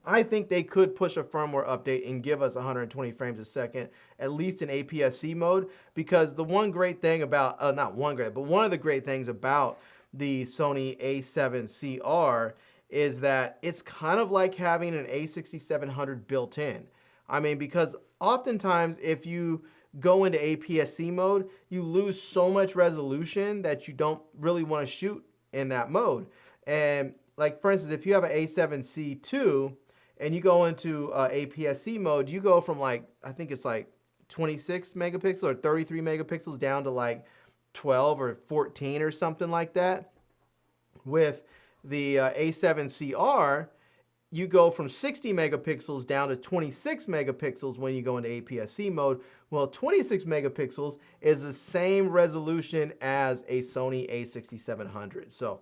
I think they could push a firmware update and give us 120 frames a second, at least in APS-C mode, because the one great thing about, one of the great things about the Sony A7CR is that it's kind of like having an A6700 built in. I mean, because oftentimes if you go into APS-C mode, you lose so much resolution that you don't really want to shoot in that mode. And like, for instance, if you have an A7C2 and you go into APS-C mode, you go from I think it's 26 megapixels or 33 megapixels down to 12 or 14 or something like that. With the A7CR, you go from 60 megapixels down to 26 megapixels when you go into APS-C mode. Well, 26 megapixels is the same resolution as a Sony A6700. So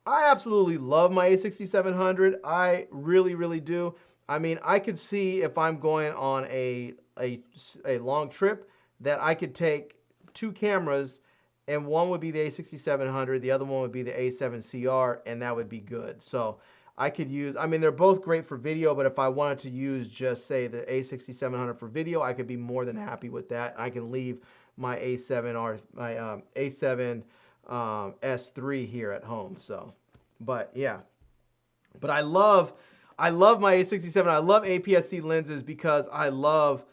I absolutely love my A6700. I really, really do. I mean, I could see if I'm going on a long trip that I could take 2 cameras, and one would be the A6700, the other one would be the A7CR, and that would be good. So I could use, I mean, they're both great for video, but if I wanted to use just, say, the A6700 for video, I could be more than happy with that. I can leave my A7 S3 here at home. So, but yeah, but I love my A67. I love APS-C lenses because I love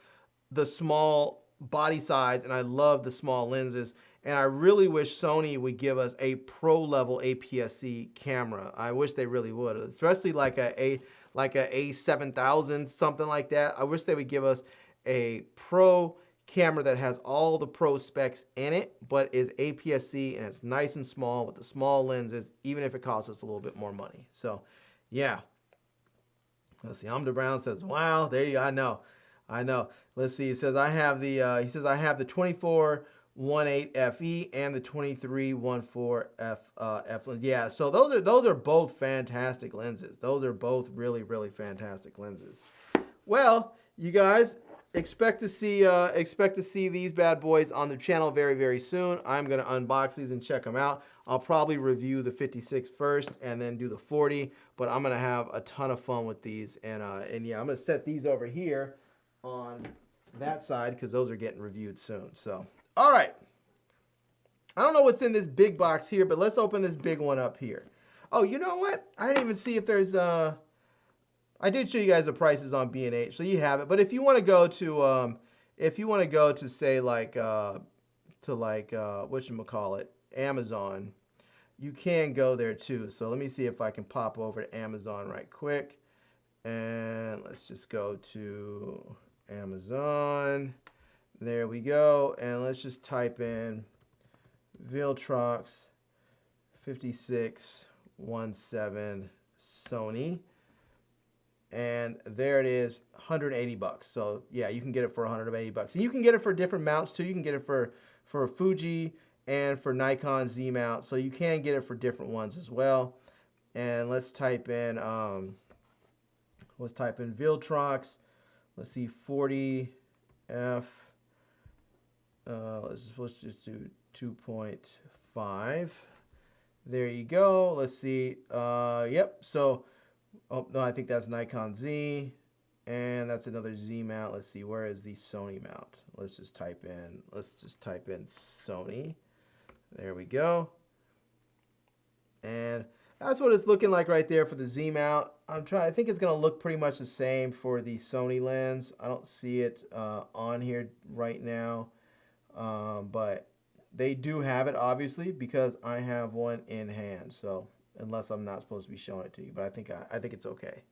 the small body size and I love the small lenses. And I really wish Sony would give us a pro level APS-C camera. I wish they really would, especially like a A7000, something like that. I wish they would give us a pro camera that has all the pro specs in it, but is APS-C and it's nice and small with the small lenses, even if it costs us a little bit more money. So, yeah. Let's see. Amda Brown says, "Wow, there you go. I know. Let's see. He says I have the 2418 FE and the 2314 F lens. Yeah. So those are both fantastic lenses. Those are both really, really fantastic lenses. Well, you guys expect to see these bad boys on the channel very, very soon. I'm gonna unbox these and check them out. I'll probably review the 56 first and then do the 40, but I'm gonna have a ton of fun with these. And yeah, I'm gonna set these over here on that side because those are getting reviewed soon. So, all right. I don't know what's in this big box here, but let's open this big one up here. Oh, you know what? I didn't even see if there's I did show you guys the prices on B&H, so you have it. But if you want to go to say like whatchamacallit, Amazon, you can go there too. So let me see if I can pop over to Amazon right quick. And let's just go to Amazon. There we go. And let's just type in Viltrox 5617 Sony. And there it is, 180 bucks. So yeah, you can get it for 180 bucks. And you can get it for different mounts too. You can get it for Fuji and for Nikon Z mount. So you can get it for different ones as well. And let's type in Viltrox. Let's see, 40F. Let's just do 2.5. There you go. Let's see. Yep. So, oh no, I think that's Nikon Z, and that's another Z mount. Let's see, where is the Sony mount? Let's just type in Sony. There we go. And that's what it's looking like right there for the Z mount. I think it's gonna look pretty much the same for the Sony lens. I don't see it on here right now, but they do have it obviously because I have one in hand. So unless I'm not supposed to be showing it to you, but I think it's okay.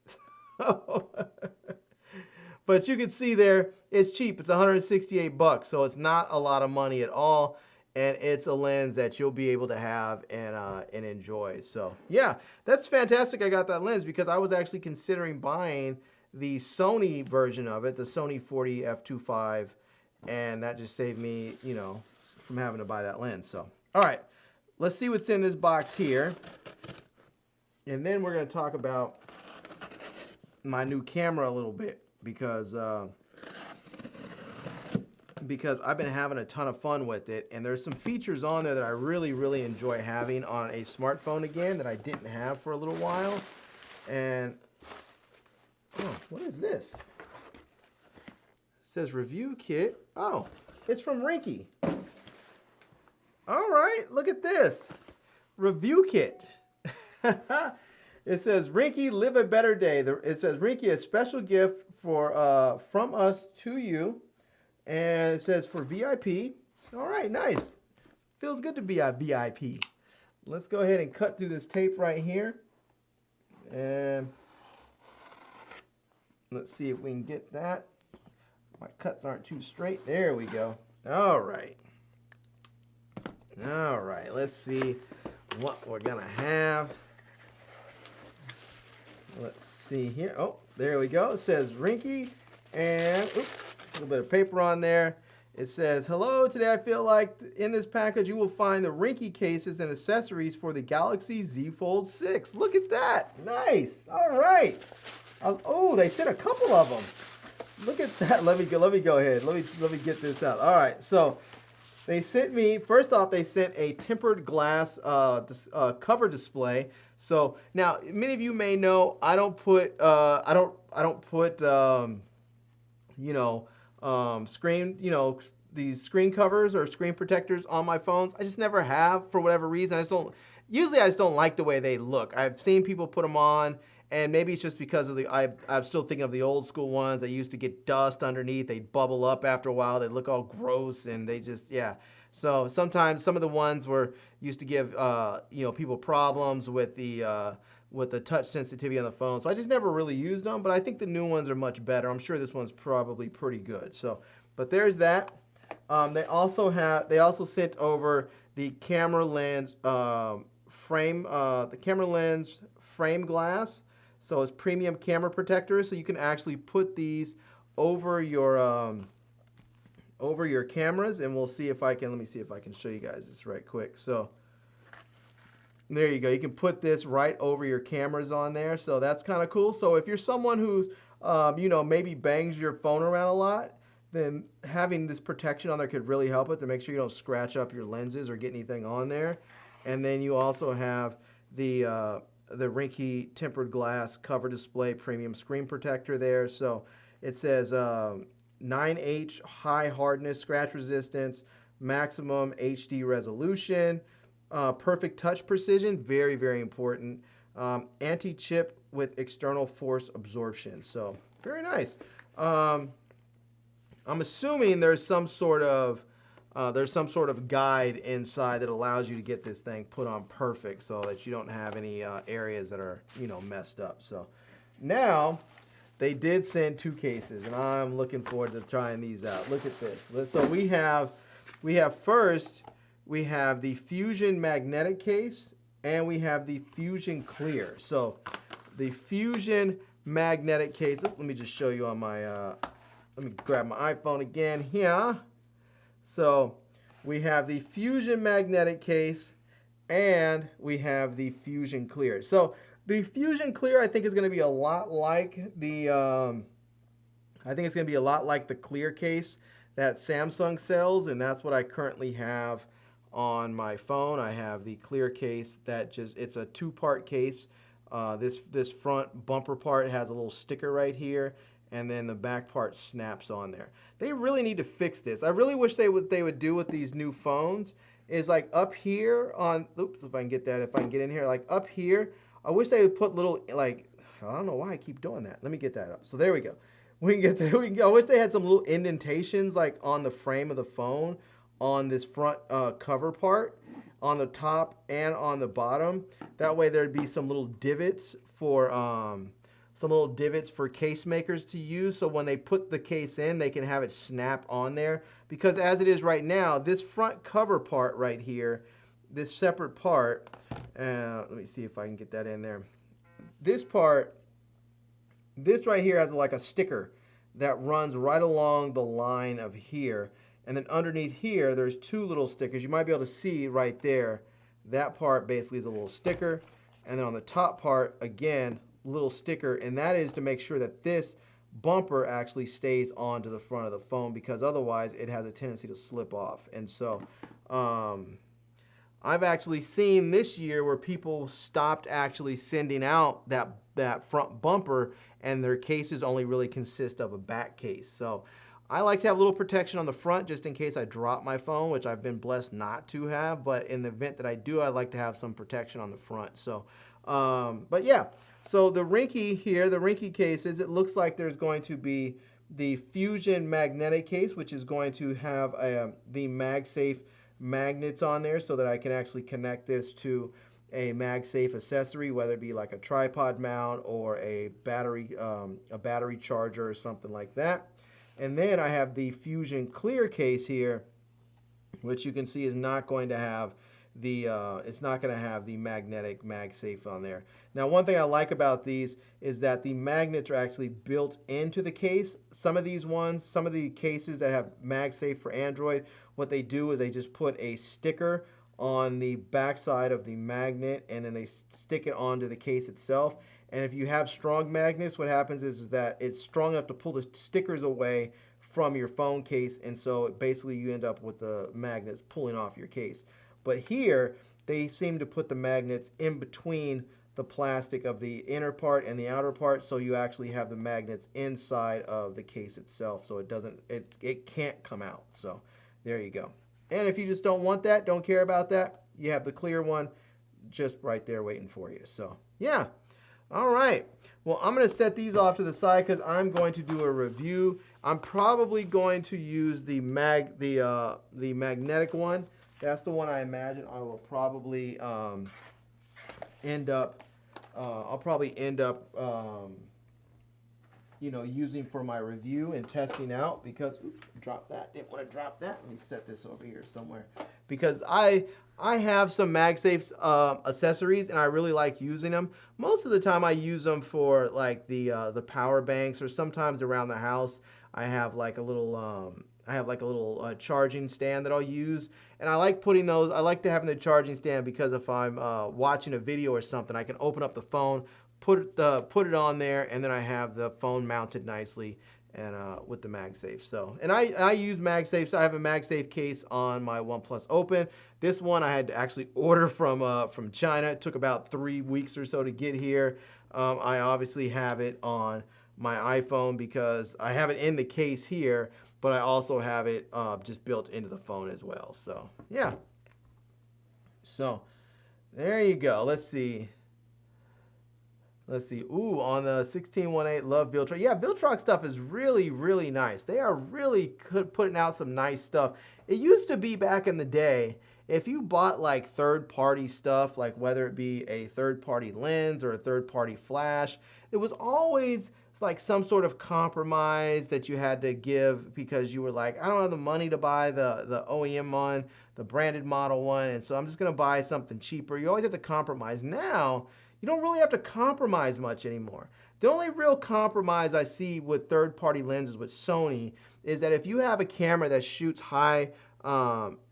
But you can see there, it's cheap. It's 168 bucks, so it's not a lot of money at all, and it's a lens that you'll be able to have and enjoy. So yeah, that's fantastic. I got that lens because I was actually considering buying the Sony version of it, the Sony 40 f2.5, and that just saved me, you know, from having to buy that lens. So all right, let's see what's in this box here. And then we're going to talk about my new camera a little bit because I've been having a ton of fun with it. And there's some features on there that I really, really enjoy having on a smartphone again that I didn't have for a little while. And, oh, what is this? It says review kit. Oh, it's from Rinky. All right, look at this. Review kit. It says, Rinky, live a better day. It says, Rinky, a special gift for from us to you. And it says, for VIP. All right, nice. Feels good to be a VIP. Let's go ahead and cut through this tape right here. And let's see if we can get that. My cuts aren't too straight. There we go. All right. All right, let's see what we're going to have. Let's see here. Oh, there we go. It says Rinky, and oops, a little bit of paper on there. It says, hello, today I feel like in this package you will find the Rinky cases and accessories for the Galaxy Z Fold 6. Look at that. Nice. All right. Oh, they sent a couple of them. Look at that. Let me go ahead. Let me get this out. All right. So they sent me, first off, they sent a tempered glass cover display. So now, many of you may know I don't put these screen covers or screen protectors on my phones. I just never have for whatever reason. I just don't like the way they look. I've seen people put them on, and maybe it's just because of I'm still thinking of the old school ones that used to get dust underneath. They bubble up after a while. They look all gross, and they just, yeah. So sometimes some of the ones used to give people problems with the touch sensitivity on the phone. So I just never really used them, but I think the new ones are much better. I'm sure this one's probably pretty good. So, but there's that. They also sent over the camera lens frame glass. So it's premium camera protector, so you can actually put these over your cameras, and we'll see if I can. Let me see if I can show you guys this right quick. So there you go. You can put this right over your cameras on there. So that's kind of cool. So if you're someone who's maybe bangs your phone around a lot, then having this protection on there could really help it to make sure you don't scratch up your lenses or get anything on there. And then you also have the Rinky tempered glass cover display premium screen protector there. So it says 9H high hardness, scratch resistance, maximum HD resolution, perfect touch precision, very, very important. Anti-chip with external force absorption. So very nice. I'm assuming there's some sort of guide inside that allows you to get this thing put on perfect so that you don't have any areas that are messed up. So now they did send 2 cases, and I'm looking forward to trying these out. Look at this. So we have first the Fusion magnetic case, and we have the Fusion clear. So the Fusion magnetic case. Let me just show you on my. Let me grab my iPhone again here. So we have the Fusion magnetic case, and we have the Fusion clear. So the Fusion clear, I think, is going to be a lot like the clear case that Samsung sells, and that's what I currently have on my phone. I have the clear case it's a 2-part case. This front bumper part has a little sticker right here, and then the back part snaps on there. They really need to fix this. I really wish they would do with these new phones is like up here on, oops, if I can get in here, like up here, I wish they would put little, like, I don't know why I keep doing that. Let me get that up. So there we go. I wish they had some little indentations like on the frame of the phone on this front cover part on the top and on the bottom. That way there'd be some little divots for case makers to use, so when they put the case in, they can have it snap on there. Because as it is right now, this front cover part right here, this separate part, let me see if I can get that in there. This part, this right here has like a sticker that runs right along the line of here. And then underneath here, there's 2 little stickers. You might be able to see right there. That part basically is a little sticker. And then on the top part, again, little sticker, and that is to make sure that this bumper actually stays onto the front of the phone, because otherwise it has a tendency to slip off. And so I've actually seen this year where people stopped actually sending out that front bumper, and their cases only really consist of a back case. So I like to have a little protection on the front just in case I drop my phone, which I've been blessed not to have, but in the event that I do, I like to have some protection on the front. So but yeah, so the Rinky cases, it looks like there's going to be the Fusion magnetic case, which is going to have the MagSafe magnets on there so that I can actually connect this to a MagSafe accessory, whether it be like a tripod mount or a battery charger or something like that. And then I have the Fusion clear case here, which you can see is not going to have the magnetic MagSafe on there. Now, one thing I like about these is that the magnets are actually built into the case. Some of the cases that have MagSafe for Android, what they do is they just put a sticker on the backside of the magnet, and then they stick it onto the case itself. And if you have strong magnets, what happens is that it's strong enough to pull the stickers away from your phone case, and so basically you end up with the magnets pulling off your case. But here, they seem to put the magnets in between the plastic of the inner part and the outer part, so you actually have the magnets inside of the case itself, so it can't come out. So there you go. And if you just don't want that, don't care about that, you have the clear one just right there waiting for you. So yeah. All right. Well, I'm going to set these off to the side because I'm going to do a review. I'm probably going to use the magnetic one. That's the one I imagine I will probably end up you know, using for my review and testing out because, oops, drop that, didn't want to drop that. Let me set this over here somewhere. Because I have some MagSafe accessories and I really like using them. Most of the time I use them for like the power banks, or sometimes around the house I have like a little charging stand that I'll use, and I like putting those. I like to having the charging stand because if I'm watching a video or something, I can open up the phone, put it on there, and then I have the phone mounted nicely and with the MagSafe. So, and I use MagSafe. So I have a MagSafe case on my OnePlus Open. This one I had to actually order from China. It took about 3 weeks or so to get here. I obviously have it on my iPhone because I have it in the case here, but I also have it just built into the phone as well. So yeah. So there you go. Let's see. Ooh, on the 1618, love Viltrox. Yeah, Viltrox stuff is really, really nice. They are really putting out some nice stuff. It used to be back in the day, if you bought like third-party stuff, like whether it be a third-party lens or a third-party flash, it was always like some sort of compromise that you had to give because you were like, I don't have the money to buy the OEM one, the branded model one, and so I'm just gonna buy something cheaper. You always have to compromise. Now, you don't really have to compromise much anymore. The only real compromise I see with third-party lenses with Sony is that if you have a camera that shoots high,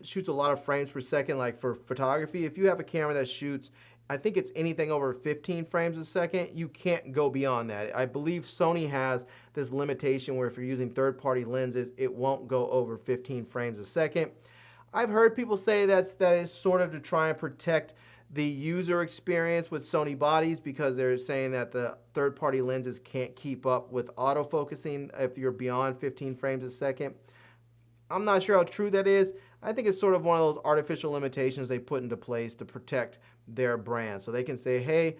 shoots a lot of frames per second, like for photography, if you have a camera that shoots, I think it's anything over 15 frames a second, you can't go beyond that. I believe Sony has this limitation where if you're using third-party lenses, it won't go over 15 frames a second. I've heard people say that is sort of to try and protect the user experience with Sony bodies because they're saying that the third-party lenses can't keep up with autofocusing if you're beyond 15 frames a second. I'm not sure how true that is. I think it's sort of one of those artificial limitations they put into place to protect their brand. So they can say, hey,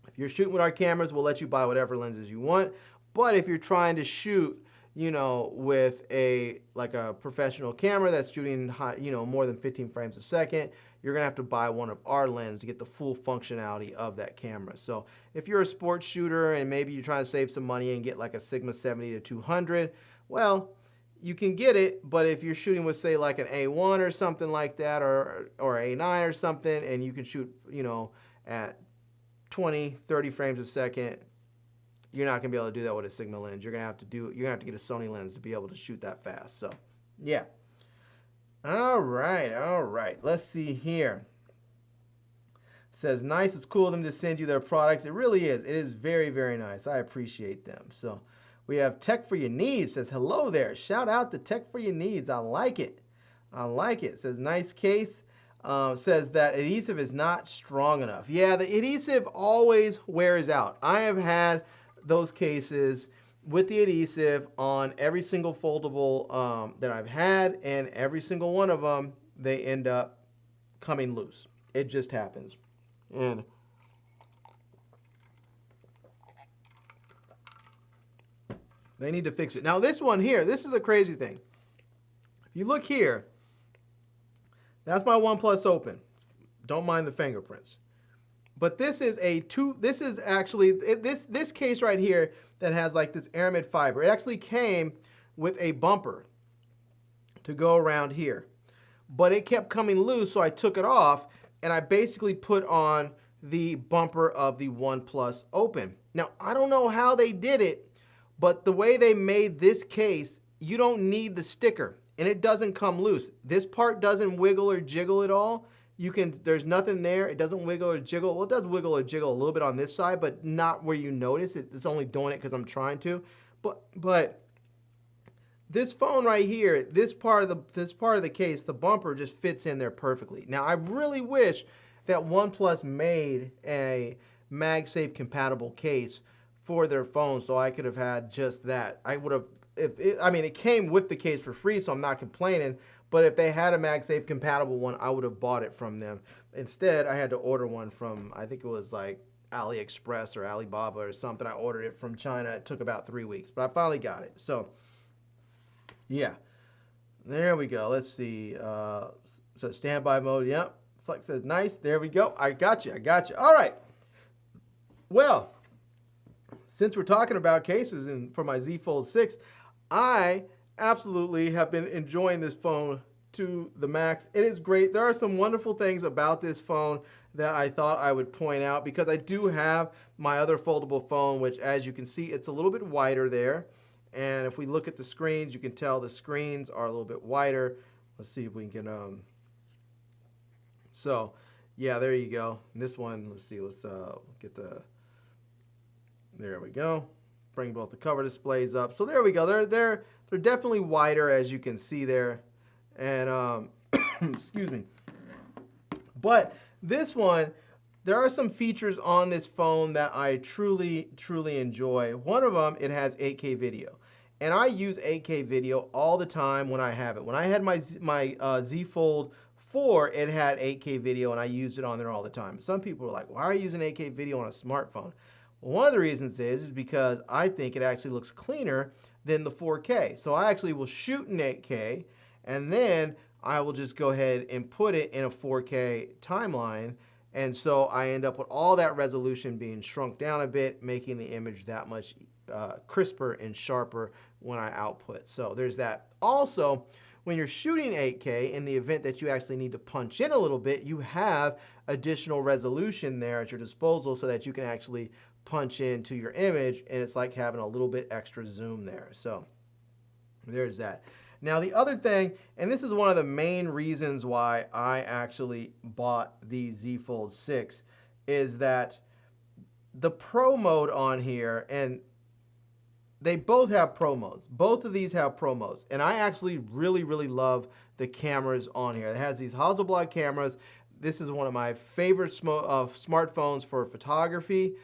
if you're shooting with our cameras, we'll let you buy whatever lenses you want. But if you're trying to shoot, you know, with like a professional camera that's shooting high, you know, more than 15 frames a second, you're gonna have to buy one of our lenses to get the full functionality of that camera. So if you're a sports shooter and maybe you're trying to save some money and get like a Sigma 70 to 200, well, you can get it, but if you're shooting with say like an A1 or something like that, or A9 or something, and you can shoot, you know, at 20, 30 frames a second, you're not gonna be able to do that with a Sigma lens. You're gonna have to get a Sony lens to be able to shoot that fast. So yeah. All right. Let's see here. It says, nice, it's cool of them to send you their products. It really is. It is very, very nice. I appreciate them. So we have Tech for Your Needs. Says, hello there. Shout out to Tech for Your Needs. I like it. Says, nice case. Says that adhesive is not strong enough. Yeah, the adhesive always wears out. I have had those cases with the adhesive on every single foldable that I've had, and every single one of them, they end up coming loose. It just happens. And they need to fix it. Now this one here, this is a crazy thing. If you look here, that's my OnePlus Open. Don't mind the fingerprints. But this is this case right here that has like this aramid fiber. It actually came with a bumper to go around here. But it kept coming loose, so I took it off and I basically put on the bumper of the OnePlus Open. Now, I don't know how they did it, but the way they made this case, you don't need the sticker and it doesn't come loose. This part doesn't wiggle or jiggle at all. There's nothing there. It doesn't wiggle or jiggle. Well, it does wiggle or jiggle a little bit on this side, but not where you notice it. It's only doing it because I'm trying to. But this phone right here, this part of the case, the bumper just fits in there perfectly. Now, I really wish that OnePlus made a MagSafe compatible case for their phone, so I could have had just that. I would have. It came with the case for free, so I'm not complaining. But if they had a MagSafe compatible one, I would have bought it from them. Instead, I had to order one from, I think it was like AliExpress or Alibaba or something. I ordered it from China. It took about 3 weeks, but I finally got it. So, yeah. There we go. Let's see. So standby mode. Yep. Flex says, nice. There we go. I got you. All right. Well, since we're talking about cases and for my Z Fold 6, I absolutely have been enjoying this phone to the max. It is great. There are some wonderful things about this phone that I thought I would point out because I do have my other foldable phone, which as you can see, it's a little bit wider there. And if we look at the screens, you can tell the screens are a little bit wider. Let's see if we can, so yeah, there you go. And this one, let's see, let's get the, there we go. Bring both the cover displays up. So there we go. They're definitely wider as you can see there. And excuse me. But this one, there are some features on this phone that I truly enjoy. One of them, it has 8K video. And I use 8K video all the time when I have it. When I had my Z Fold 4, it had 8K video and I used it on there all the time. Some people are like, why are you using 8K video on a smartphone? Well, one of the reasons is because I think it actually looks cleaner than the 4K. So I actually will shoot in 8K and then I will just go ahead and put it in a 4K timeline. And so I end up with all that resolution being shrunk down a bit, making the image that much crisper and sharper when I output. So there's that. Also, when you're shooting 8K, in the event that you actually need to punch in a little bit, you have additional resolution there at your disposal so that you can actually punch into your image, and it's like having a little bit extra zoom there. So there's that. Now the other thing, and this is one of the main reasons why I actually bought the Z Fold 6, is that the Pro mode on here, and they both have Pro modes. Both of these have Pro modes, and I actually really love the cameras on here. It has these Hasselblad cameras. This is one of my favorite smartphones for photography,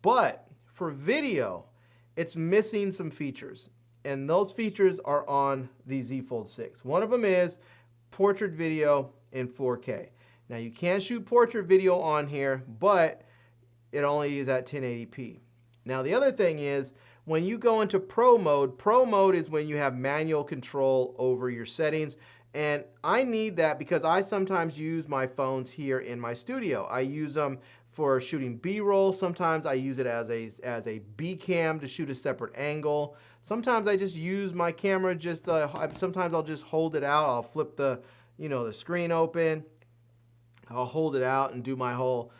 but for video, it's missing some features. And those features are on the Z Fold 6. One of them is portrait video in 4K. Now you can shoot portrait video on here, but it only is at 1080p. Now the other thing is, when you go into Pro mode is when you have manual control over your settings. And I need that because I sometimes use my phones here in my studio. I use them for shooting B-roll. Sometimes I use it as a B-cam to shoot a separate angle. Sometimes I just use my camera sometimes I'll just hold it out. I'll flip the screen open. I'll hold it out and do my whole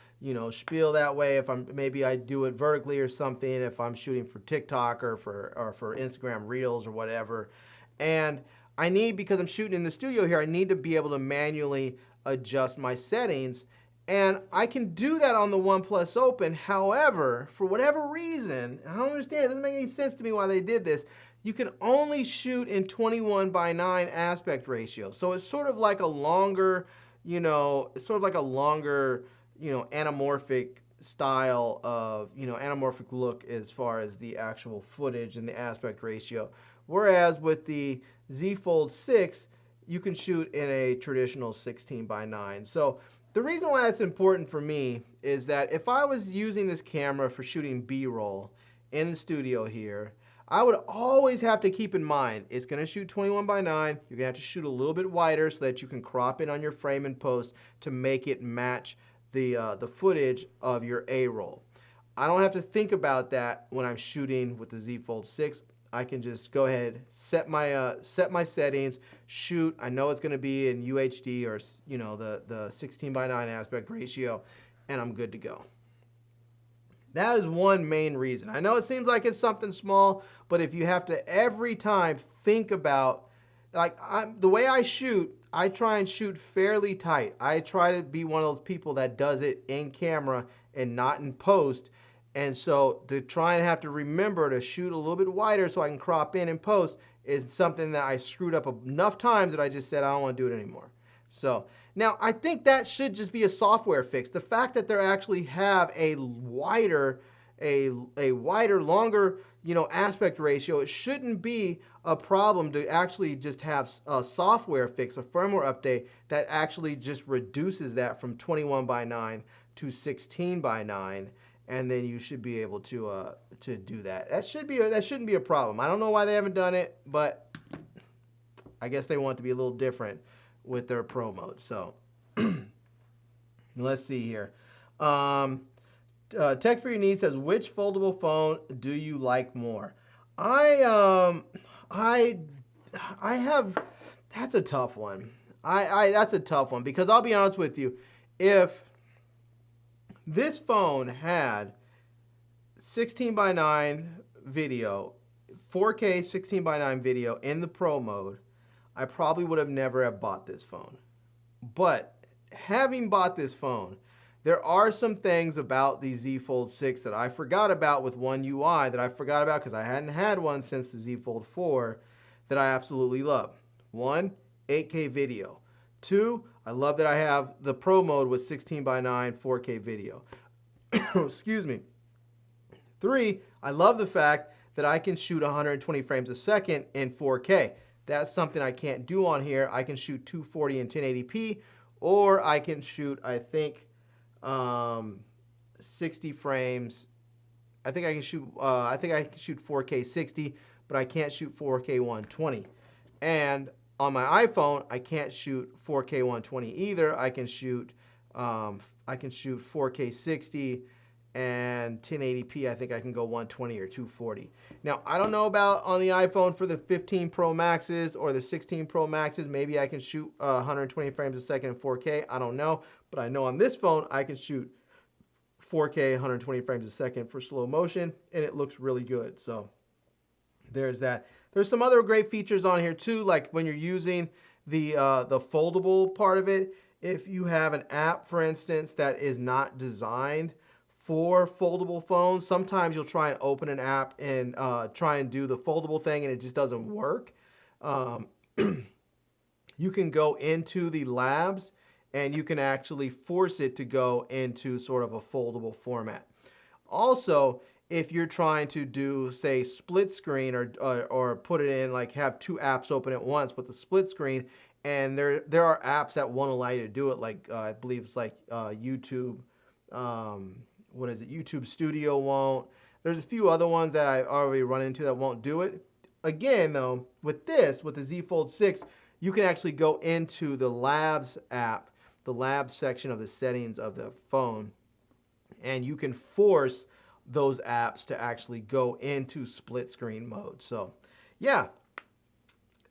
spiel that way. If maybe I do it vertically or something, if I'm shooting for TikTok or for Instagram Reels or whatever. And I need, because I'm shooting in the studio here, I need to be able to manually adjust my settings. And I can do that on the OnePlus Open. However, for whatever reason, I don't understand, it doesn't make any sense to me why they did this, you can only shoot in 21:9 aspect ratio. So it's sort of like a longer, anamorphic style of, anamorphic look as far as the actual footage and the aspect ratio. Whereas with the Z Fold 6, you can shoot in a traditional 16:9. So the reason why it's important for me is that if I was using this camera for shooting B-roll in the studio here, I would always have to keep in mind, it's going to shoot 21:9. You're going to have to shoot a little bit wider so that you can crop in on your frame in post to make it match the footage of your A-roll. I don't have to think about that when I'm shooting with the Z Fold 6. I can just go ahead, set my settings, shoot. I know it's going to be in UHD or the 16:9 aspect ratio, and I'm good to go. That is one main reason. I know it seems like it's something small, but if you have to every time think about, the way I shoot, I try and shoot fairly tight. I try to be one of those people that does it in camera and not in post. And so to try and have to remember to shoot a little bit wider so I can crop in and post is something that I screwed up enough times that I just said I don't want to do it anymore. So now I think that should just be a software fix. The fact that they actually have a wider, longer, aspect ratio, it shouldn't be a problem to actually just have a software fix, a firmware update that actually just reduces that from 21:9 to 16:9. And then you should be able to do that. That shouldn't be a problem. I don't know why they haven't done it, but I guess they want it to be a little different with their Pro mode. So let's see here. Tech for Your Needs says, which foldable phone do you like more? I have, that's a tough one. That's a tough one because I'll be honest with you, if this phone had 16:9 video, 4K 16:9 video in the Pro mode, I probably would have never have bought this phone. But having bought this phone, there are some things about the Z Fold 6 that I forgot about with One UI that I forgot about because I hadn't had one since the Z Fold 4 that I absolutely love. 1, 8K video. 2, I love that I have the Pro mode with 16:9 4K video. Excuse me. 3, I love the fact that I can shoot 120 frames a second in 4K. That's something I can't do on here. I can shoot 240 in 1080p, or I can shoot, I think, 60 frames. I think I can shoot 4K 60, but I can't shoot 4K 120. And on my iPhone, I can't shoot 4K 120 either. I can shoot 4K 60 and 1080p. I think I can go 120 or 240. Now, I don't know about on the iPhone for the 15 Pro Maxes or the 16 Pro Maxes. Maybe I can shoot 120 frames a second in 4K. I don't know. But I know on this phone, I can shoot 4K 120 frames a second for slow motion, and it looks really good. So there's that. There's some other great features on here too, like when you're using the foldable part of it. If you have an app, for instance, that is not designed for foldable phones, sometimes you'll try and open an app and try and do the foldable thing and it just doesn't work. You can go into the labs and you can actually force it to go into sort of a foldable format. Also, if you're trying to do, say, split screen or put it in, like have two apps open at once with the split screen, and there are apps that won't allow you to do it, like I believe it's like YouTube, what is it? YouTube Studio won't. There's a few other ones that I already run into that won't do it. Again, though, with the Z Fold 6, you can actually go into the Labs app, the Labs section of the settings of the phone, and you can force those apps to actually go into split screen mode. So, yeah.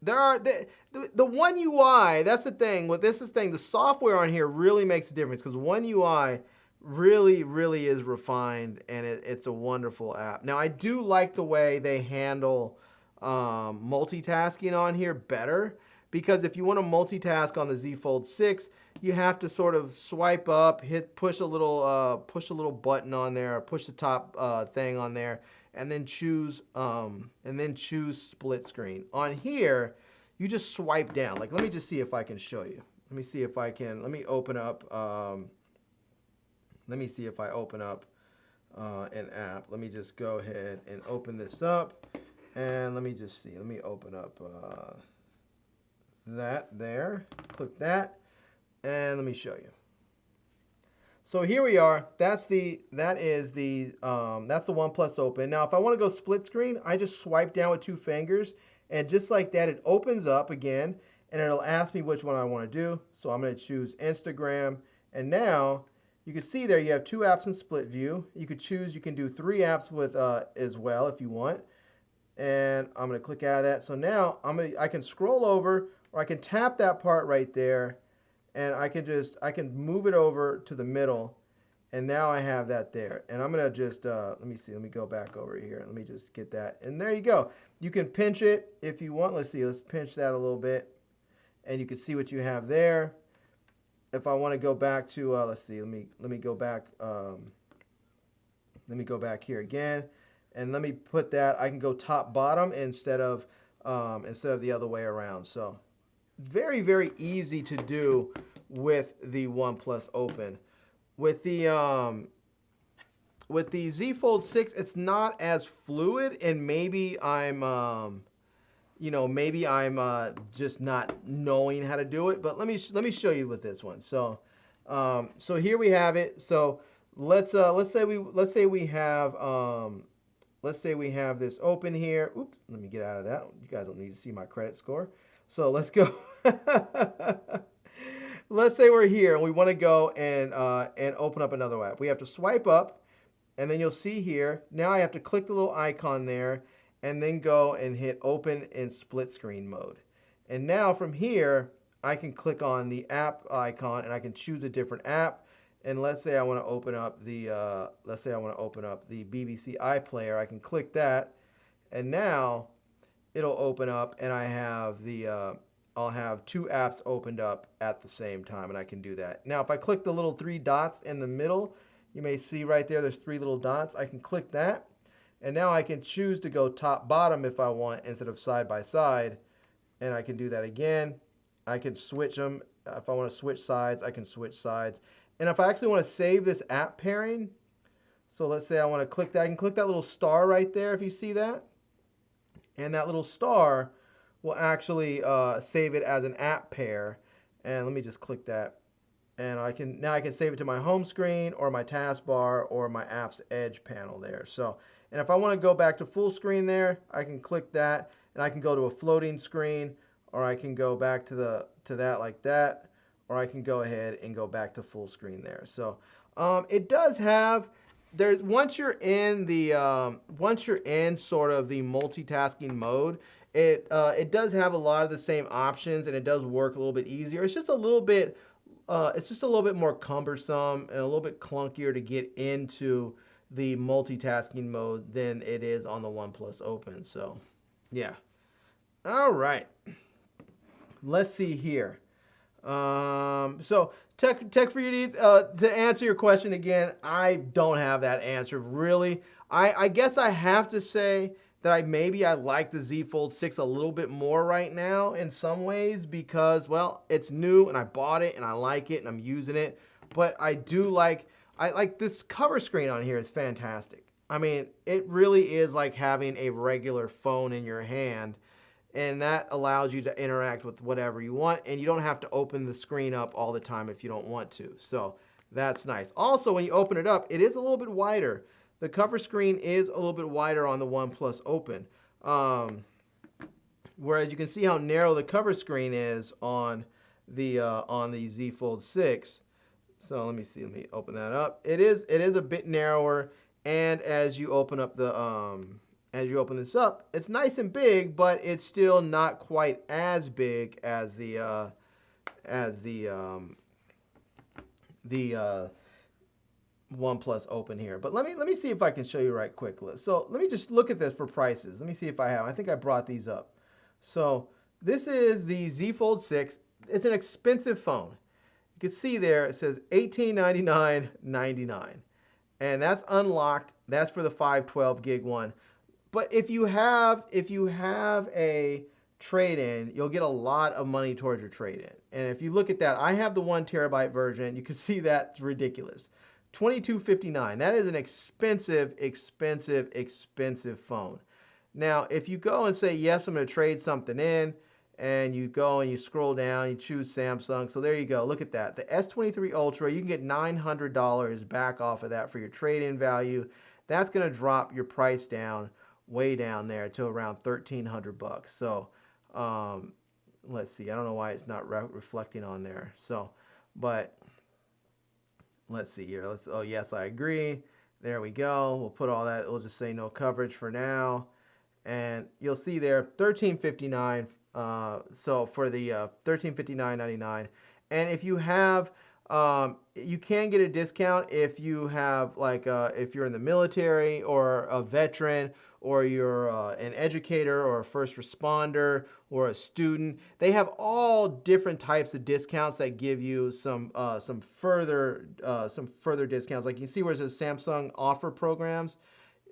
There are the One UI, that's the thing. The software on here really makes a difference because One UI really is refined, and it's a wonderful app. Now, I do like the way they handle multitasking on here better, because if you want to multitask on the Z Fold 6, you have to sort of swipe up, push a little button on there, or push the top thing on there, and then choose split screen. On here, you just swipe down. Like, let me just see if I can show you. Let me see if I can. Let me open up. Let me see if I open up an app. Let me just go ahead and open this up, and let me just see. Let me open up that there. Click that, and let me show you. So here we are. That's the OnePlus Open. Now, if I want to go split screen, I just swipe down with two fingers, and just like that, it opens up again, and it'll ask me which one I want to do. So I'm going to choose Instagram, and now you can see there you have two apps in split view. You could choose. You can do 3 apps with as well if you want, and I'm going to click out of that. So now I can scroll over, or I can tap that part right there, and I can move it over to the middle, and now I have that there. And I'm gonna just let me go back over here. Let me just get that, and there you go. You can pinch it if you want. Let's pinch that a little bit, and you can see what you have there. If I want to go back to let me go back. Let me go back here again, and let me put that. I can go top bottom instead of the other way around. So very easy to do with the OnePlus Open. With the Z Fold 6, it's not as fluid, and maybe I'm just not knowing how to do it. But let me show you with this one. So so here we have it. So let's say we have this open here. Oops, let me get out of that. You guys don't need to see my credit score. So let's go. Let's say we're here and we want to go and open up another app. We have to swipe up, And then you'll see here, now I have to click the little icon there and then go and hit open in split screen mode. And now from here, I can click on the app icon and I can choose a different app. And let's say I want to open up the BBC iPlayer. I can click that, and now it'll open up, and I have I'll have two apps opened up at the same time, and I can do that. Now, if I click the little three dots in the middle, you may see right there, there's three little dots. I can click that, and now I can choose to go top bottom if I want instead of side by side, and I can do that again. I can switch them. If I want to switch sides, I can switch sides. And if I actually want to save this app pairing, so let's say I want to click that, I can click that little star right there if you see that. And that little star will actually save it as an app pair. And let me just click that. And now I can save it to my home screen or my taskbar or my app's edge panel there. So, and if I want to go back to full screen there, I can click that and I can go to a floating screen, or I can go back to that like that. Or I can go ahead and go back to full screen there. So it does have, once you're in sort of the multitasking mode, it does have a lot of the same options, and it does work a little bit easier. It's just a little bit more cumbersome and a little bit clunkier to get into the multitasking mode than it is on the OnePlus Open. So yeah. All right. Let's see here. So tech for your needs, to answer your question again, I don't have that answer really. I guess I have to say that I like the Z Fold 6 a little bit more right now in some ways because, well, it's new and I bought it and I like it and I'm using it, but I like this cover screen on here is fantastic. I mean, it really is like having a regular phone in your hand. And that allows you to interact with whatever you want, and you don't have to open the screen up all the time if you don't want to. So that's nice. Also, when you open it up, it is a little bit wider. The cover screen is a little bit wider on the OnePlus Open. Whereas you can see how narrow the cover screen is on the Z Fold 6. So let me see. Let me open that up. It is a bit narrower, and as you open up as you open this up, it's nice and big, but it's still not quite as big as the OnePlus Open here. But let me see if I can show you right quick. So let me just look at this for prices. Let me see if I have. I think I brought these up. So this is the Z Fold 6. It's an expensive phone. You can see there it says $1899.99, and that's unlocked. That's for the 512 gig one. But if you have a trade-in, you'll get a lot of money towards your trade-in. And if you look at that, I have the 1 terabyte version. You can see that's ridiculous. $2259. That is an expensive phone. Now, if you go and say, yes, I'm going to trade something in, and you go and you scroll down, you choose Samsung. So there you go. Look at that. The S23 Ultra, you can get $900 back off of that for your trade-in value. That's going to drop your price down way down there to around $1,300. So let's see. I don't know why it's not reflecting on there. So, but let's see here. Oh, yes, I agree. There we go. We'll put all that. We'll just say no coverage for now. And you'll see there $1,359. So for the $1,359.99. And if you have, you can get a discount if you have if you're in the military or a veteran, or you're an educator or a first responder or a student. They have all different types of discounts that give you some further discounts. Like you see where it says Samsung offer programs.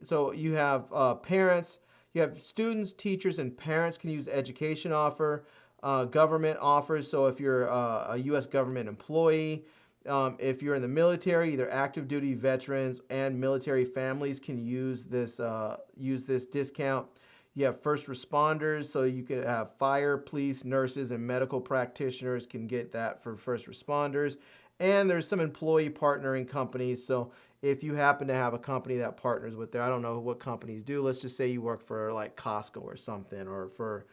So you have parents, you have students, teachers, and parents can use education offer. Government offers. So if you're a U.S. government employee, if you're in the military, either active duty veterans and military families can use this discount. You have first responders, so you can have fire, police, nurses, and medical practitioners can get that for first responders. And there's some employee partnering companies. So if you happen to have a company that partners with I don't know what companies do. Let's just say you work for like Costco or something, or for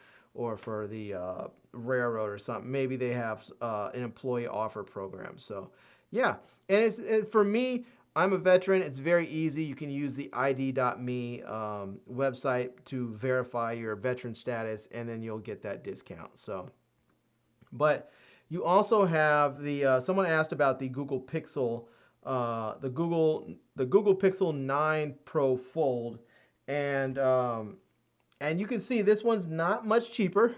the railroad or something. Maybe they have an employee offer program. So yeah, and for me, I'm a veteran. It's very easy. You can use the ID.me website to verify your veteran status, and then you'll get that discount. So, but you also have the someone asked about the Google Pixel, the Google Pixel 9 Pro Fold, and you can see this one's not much cheaper.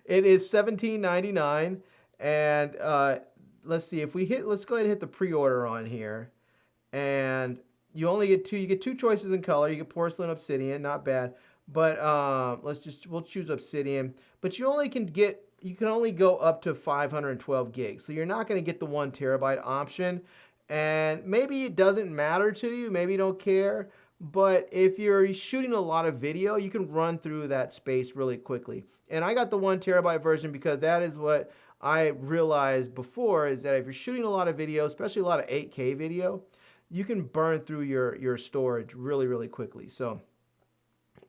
It is $17.99, and let's see if we hit. Let's go ahead and hit the pre-order on here, and you only get two. You get two choices in color. You get porcelain, obsidian, not bad. But we'll choose obsidian. But you can only go up to 512 gigs. So you're not going to get the 1 terabyte option, and maybe it doesn't matter to you. Maybe you don't care. But if you're shooting a lot of video, you can run through that space really quickly. And I got the 1 terabyte version because that is what I realized before, is that if you're shooting a lot of video, especially a lot of 8K video, you can burn through your storage really, really quickly. So,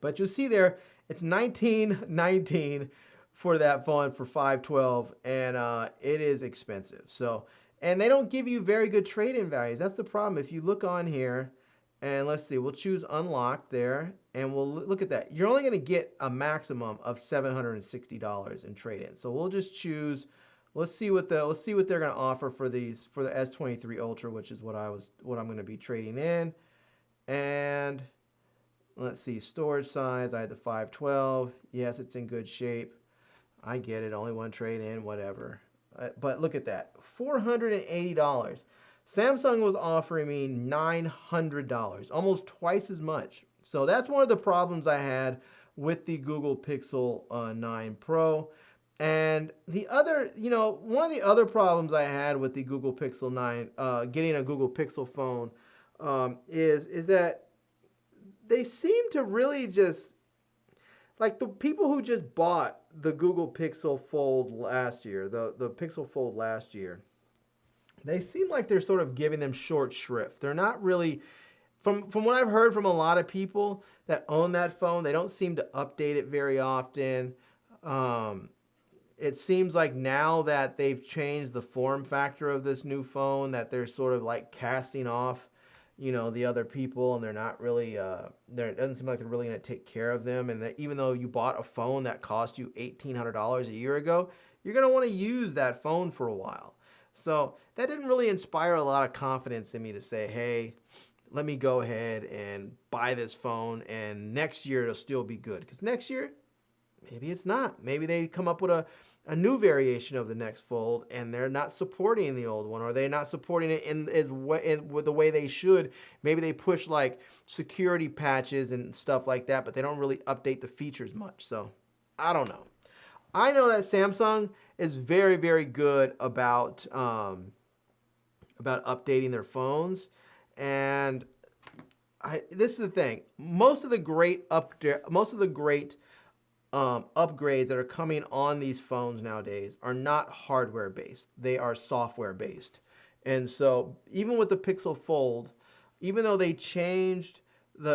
but you'll see there, it's $19.19 for that phone for 512, and it is expensive. So, and they don't give you very good trade-in values. That's the problem. If you look on here, and let's see, we'll choose unlock there, and we'll look at that. You're only going to get a maximum of $760 in trade-in. So we'll just choose. Let's see what they're going to offer for the S23 Ultra, which is what I'm going to be trading in. And let's see, storage size. I had the 512. Yes, it's in good shape. I get it. Only one trade-in, whatever. But look at that, $480. Samsung was offering me $900, almost twice as much. So that's one of the problems I had with the Google Pixel 9 Pro. And the other, one of the other problems I had with the Google Pixel 9, getting a Google Pixel phone, is that they seem to really just, like the people who just bought the Google Pixel Fold last year, the Pixel Fold last year, they seem like they're sort of giving them short shrift. They're not really, from what I've heard from a lot of people that own that phone, they don't seem to update it very often. It seems like now that they've changed the form factor of this new phone, that they're sort of like casting off, the other people, and they're not really, it doesn't seem like they're really going to take care of them. And that even though you bought a phone that cost you $1,800 a year ago, you're going to want to use that phone for a while. So that didn't really inspire a lot of confidence in me to say, hey, let me go ahead and buy this phone, and next year it'll still be good. Because next year, maybe it's not. Maybe they come up with a new variation of the next Fold, and they're not supporting the old one, or they're not supporting it in the way they should. Maybe they push like security patches and stuff like that, but they don't really update the features much. So I don't know. I know that Samsung is very, very good about updating their phones, and this is the thing. Most of the great upgrades that are coming on these phones nowadays are not hardware based; they are software based. And so, even with the Pixel Fold, even though they changed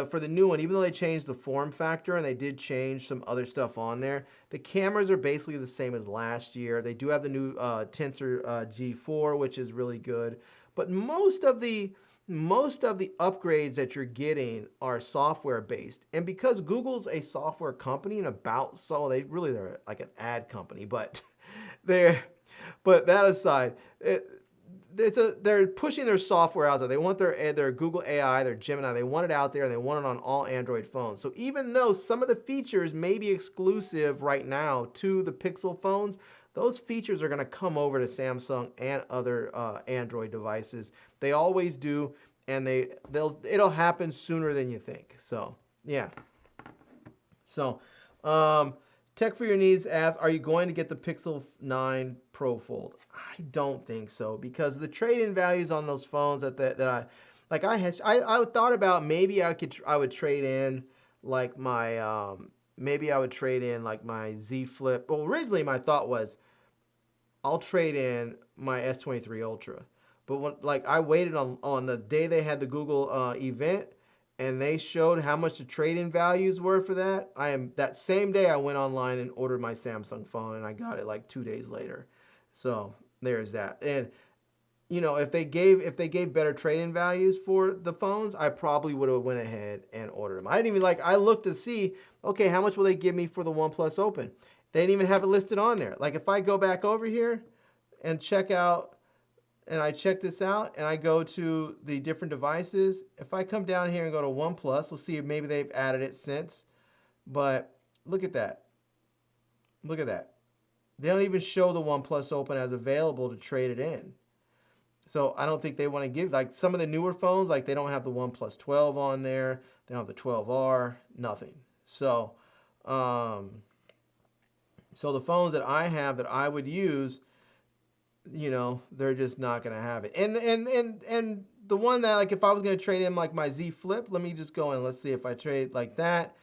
for the new one, even though they changed the form factor and they did change some other stuff on there, the cameras are basically the same as last year. They do have the new Tensor G4, which is really good. But most of the upgrades that you're getting are software based. And because Google's a software company and they're like an ad company, but that aside, they're pushing their software out there. They want their Google AI, their Gemini, they want it out there, and they want it on all Android phones. So even though some of the features may be exclusive right now to the Pixel phones, those features are going to come over to Samsung and other Android devices. They always do, and it'll happen sooner than you think. So yeah. So Tech for Your Needs asks, are you going to get the Pixel 9 Pro Fold? I don't think so, because the trade-in values on those phones I thought about, maybe I would trade in like my Z Flip. Well, originally my thought was I'll trade in my S23 Ultra, but I waited on the day they had the Google event, and they showed how much the trade-in values were for that. That same day I went online and ordered my Samsung phone, and I got it like 2 days later. So there's that. And you know, if they gave better trade-in values for the phones, I probably would have went ahead and ordered them. I didn't even I looked to see, okay, how much will they give me for the OnePlus Open? They didn't even have it listed on there. Like if I go back over here and check out, and I check this out, and I go to the different devices, if I come down here and go to OnePlus, we'll see if maybe they've added it since. But look at that. Look at that. They don't even show the OnePlus Open as available to trade it in. So I don't think they want to give, like some of the newer phones, like they don't have the OnePlus 12 on there. They don't have the 12R, nothing. So, so the phones that I have that I would use, you know, they're just not going to have it. And the one that, like, if I was going to trade in like my Z Flip, let me just go in. Let's see if I trade like that.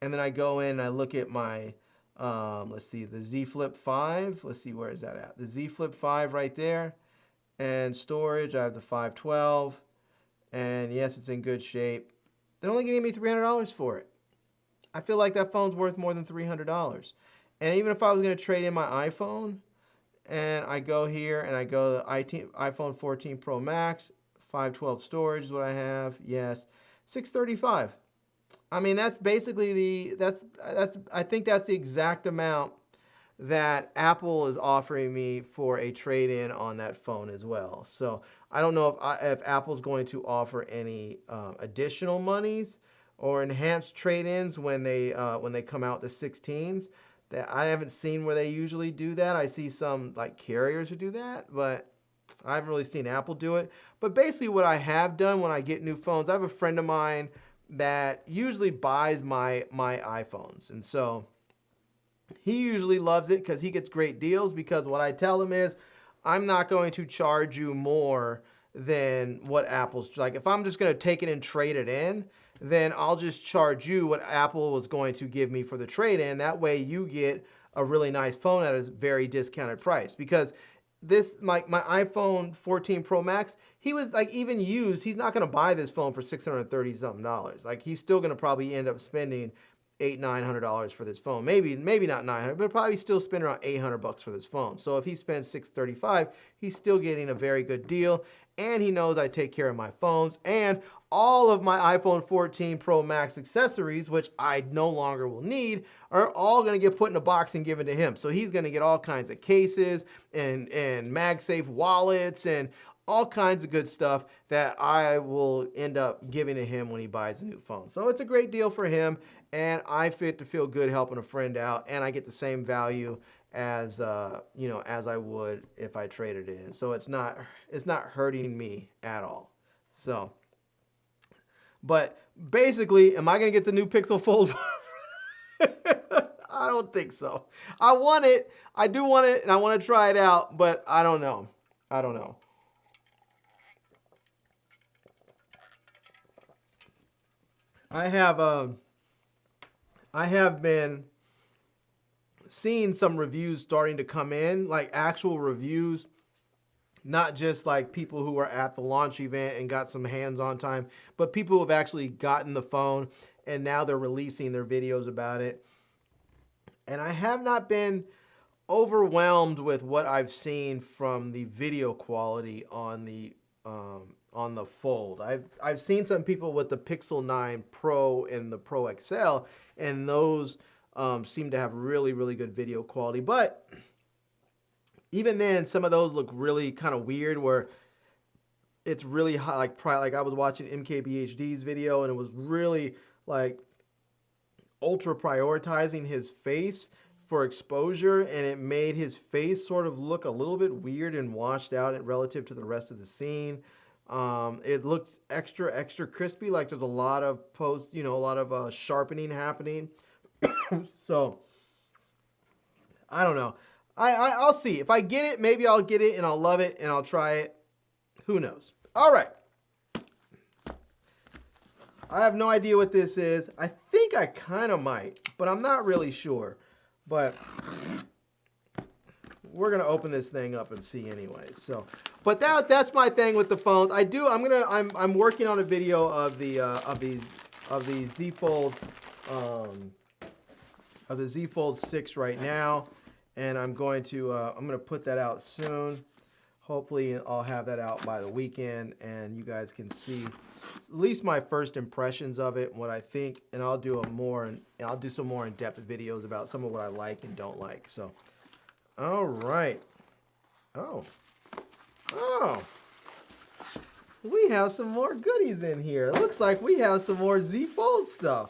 And then I go in and I look at my, let's see, the Z Flip 5. Let's see, where is that at? The Z Flip 5 right there. And storage, I have the 512. And yes, it's in good shape. They're only giving me $300 for it. I feel like that phone's worth more than $300. And even if I was going to trade in my iPhone, and I go here and I go to iPhone 14 Pro Max, 512 storage is what I have. Yes, $635. I mean, that's basically I think that's the exact amount that Apple is offering me for a trade-in on that phone as well. So I don't know if Apple's going to offer any additional monies or enhanced trade-ins when they come out the 16s. That I haven't seen where they usually do that. I see some like carriers who do that, but I haven't really seen Apple do it. But basically what I have done when I get new phones, I have a friend of mine that usually buys my iPhones. And so he usually loves it because he gets great deals, because what I tell him is, I'm not going to charge you more than what Apple's, like if I'm just going to take it and trade it in, then I'll just charge you what Apple was going to give me for the trade-in. That way you get a really nice phone at a very discounted price. Because this, my iPhone 14 Pro Max, he was like, even used, he's not going to buy this phone for $630 something. Like he's still going to probably end up spending $800-900 for this phone. Maybe not 900, but probably still spend around $800 for this phone. So if he spends $635, he's still getting a very good deal. And he knows I take care of my phones, and all of my iPhone 14 Pro Max accessories, which I no longer will need, are all going to get put in a box and given to him. So he's going to get all kinds of cases and MagSafe wallets and all kinds of good stuff that I will end up giving to him when he buys a new phone. So it's a great deal for him, and I feel good helping a friend out, and I get the same value as you know, as I would if I traded it in. So it's not hurting me at all. So, but basically, am I going to get the new Pixel Fold? I don't think so. I want it. I do want it, and I want to try it out, but I don't know. I don't know. I have been seeing some reviews starting to come in, like actual reviews, not just like people who were at the launch event and got some hands-on time, but people who have actually gotten the phone and now they're releasing their videos about it. And I have not been overwhelmed with what I've seen from the video quality on the Fold. I've seen some people with the Pixel 9 Pro and the Pro XL, and those seem to have really, really good video quality. But even then, some of those look really kind of weird, where it's really high, like I was watching MKBHD's video, and it was really like ultra prioritizing his face for exposure, and it made his face sort of look a little bit weird and washed out relative to the rest of the scene. It looked extra crispy, like there's a lot of a lot of sharpening happening. So I don't know. I'll see. If I get it, maybe I'll get it and I'll love it and I'll try it. Who knows? All right. I have no idea what this is. I think I kind of might, but I'm not really sure. But we're gonna open this thing up and see anyway. So, but that's my thing with the phones. I'm working on a video of the Z Fold of the Z Fold 6 right now, and I'm going to put that out soon. hopefully I'll have that out by the weekend, and you guys can see at least my first impressions of it, what I think, and I'll do some more in-depth videos about some of what I like and don't like. So, all right. Oh, we have some more goodies in here. It looks like we have some more Z Fold stuff.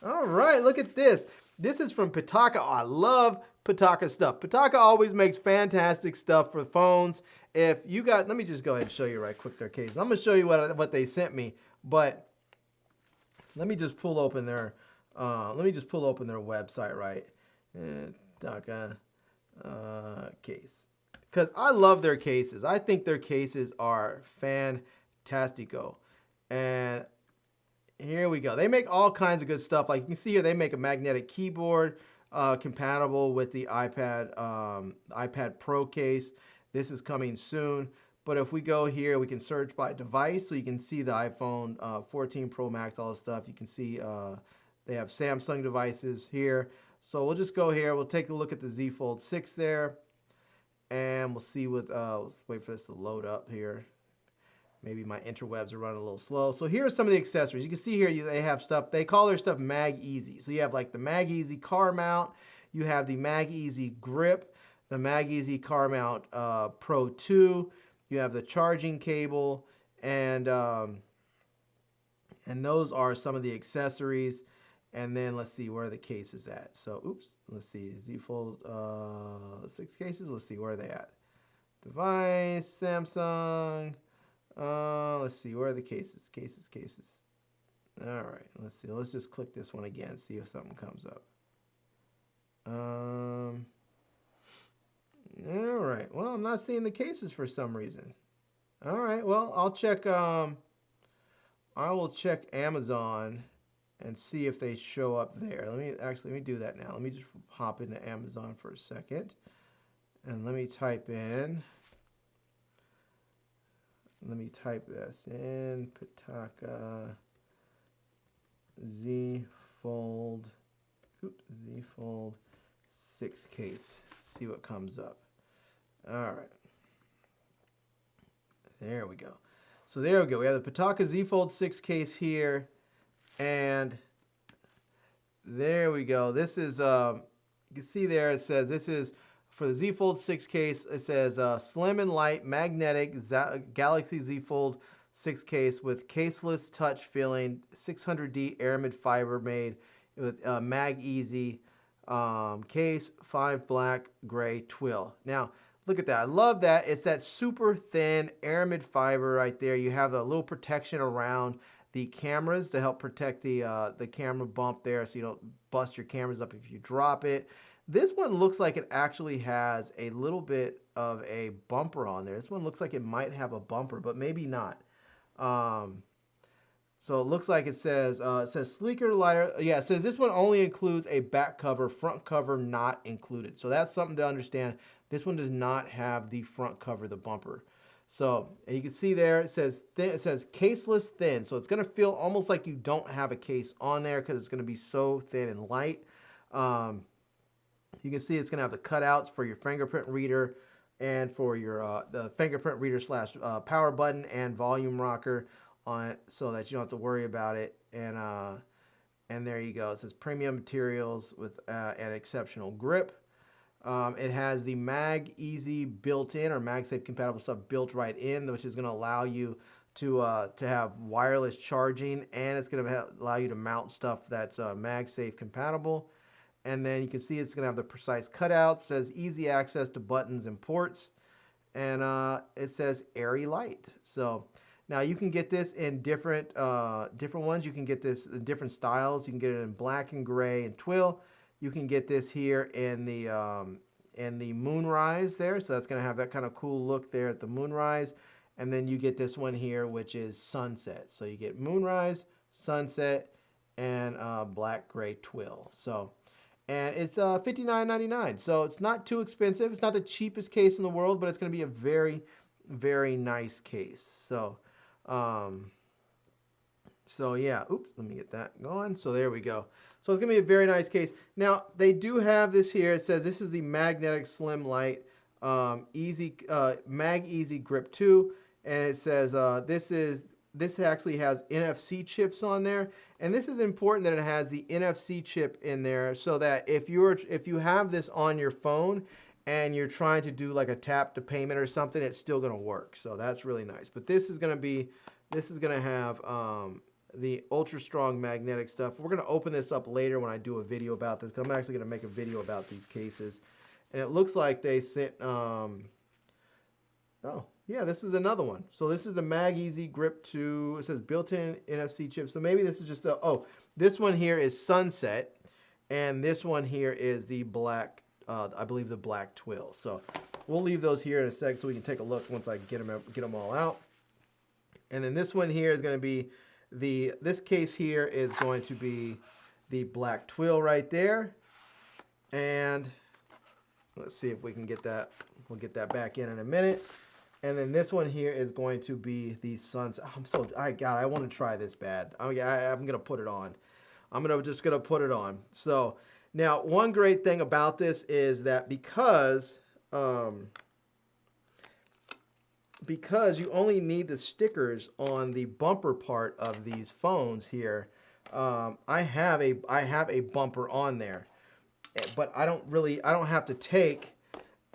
All right, look at this. This is from Pitaka. Oh, I love Pitaka stuff. Pitaka always makes fantastic stuff for phones. If you got, let me just go ahead and show you right quick their case. I'm gonna show you what they sent me, but let me just pull open their website, right? Pitaka case, because I love their cases. I think their cases are fantastico, and here we go. They make all kinds of good stuff. Like you can see here, they make a magnetic keyboard compatible with the iPad Pro case. This is coming soon. But if we go here, we can search by device. So you can see the iPhone 14 Pro Max, all this stuff. You can see they have Samsung devices here. So we'll just go here. We'll take a look at the Z Fold 6 there. And we'll see what, let's wait for this to load up here. Maybe my interwebs are running a little slow. So here are some of the accessories. You can see here they have stuff. They call their stuff Mag Easy. So you have like the Mag Easy car mount. You have the Mag Easy grip, the Mag Easy car mount Pro 2. You have the charging cable, and those are some of the accessories. And then let's see where the case is at. So oops, let's see, Z Fold 6 cases. Let's see where are they at. Device, Samsung. Let's see, where are the cases? Cases. All right, let's see. Let's just click this one again, see if something comes up. All right. Well, I'm not seeing the cases for some reason. All right. Well, I'll check. I will check Amazon and see if they show up there. Let me do that now. Let me just hop into Amazon for a second, and let me type in. Let me type this in, Pitaka Z Fold 6 case. See what comes up. All right. There we go. So there we go. We have the Pitaka Z Fold 6 case here, and there we go. This is, you can see there it says this is for the Z Fold 6 case. It says slim and light magnetic Galaxy Z Fold 6 case with caseless touch feeling, 600D aramid fiber made with Mag Easy case, 5 black gray twill. Now look at that. I love that. It's that super thin aramid fiber right there. You have a little protection around the cameras to help protect the camera bump there, so you don't bust your cameras up if you drop it. This one looks like it actually has a little bit of a bumper on there. This one looks like it might have a bumper, but maybe not. So it looks like it says sleeker, lighter. Yeah, it says this one only includes a back cover, front cover not included. So that's something to understand. This one does not have the front cover, the bumper. So and you can see there it says thin, it says caseless thin. So it's going to feel almost like you don't have a case on there because it's going to be so thin and light. You can see it's going to have the cutouts for your fingerprint reader and for your the fingerprint reader slash power button and volume rocker on it, so that you don't have to worry about it. And there you go. It says premium materials with an exceptional grip. It has the Mag Easy built-in or MagSafe compatible stuff built right in, which is going to allow you to have wireless charging, and it's going to allow you to mount stuff that's MagSafe compatible. And then you can see it's going to have the precise cutouts. It says easy access to buttons and ports, and it says airy light. So now you can get this in different ones. You can get this in different styles. You can get it in black and gray and twill. You can get this here in the Moonrise there. So that's going to have that kind of cool look there at the Moonrise. And then you get this one here, which is Sunset. So you get Moonrise, Sunset, and black gray twill. So, and it's $59.99. So it's not too expensive. It's not the cheapest case in the world, but it's going to be a very, very nice case. So, so yeah, oops, let me get that going. So there we go. So it's going to be a very nice case. Now, they do have this here. It says this is the magnetic slim light Mag Easy Grip 2, and it says this actually has NFC chips on there, and this is important that it has the NFC chip in there so that if you have this on your phone and you're trying to do like a tap to payment or something, it's still going to work. So that's really nice. But this is going to have the ultra strong magnetic stuff. We're going to open this up later when I do a video about this. I'm actually going to make a video about these cases. And it looks like they sent, oh, yeah, this is another one. So this is the Mag Easy Grip 2. It says built-in NFC chip. So maybe this is just a, oh, this one here is Sunset. And this one here is the black, I believe the black twill. So we'll leave those here in a sec so we can take a look once I get them all out. And then this one here is going to be this case here is going to be the black twill right there. And let's see if we can get that. We'll get that back in a minute. And then this one here is going to be the Sunset. I want to try this bad. I'm going to put it on. Just going to put it on. So now one great thing about this is that because you only need the stickers on the bumper part of these phones here, I have a bumper on there, but I don't have to take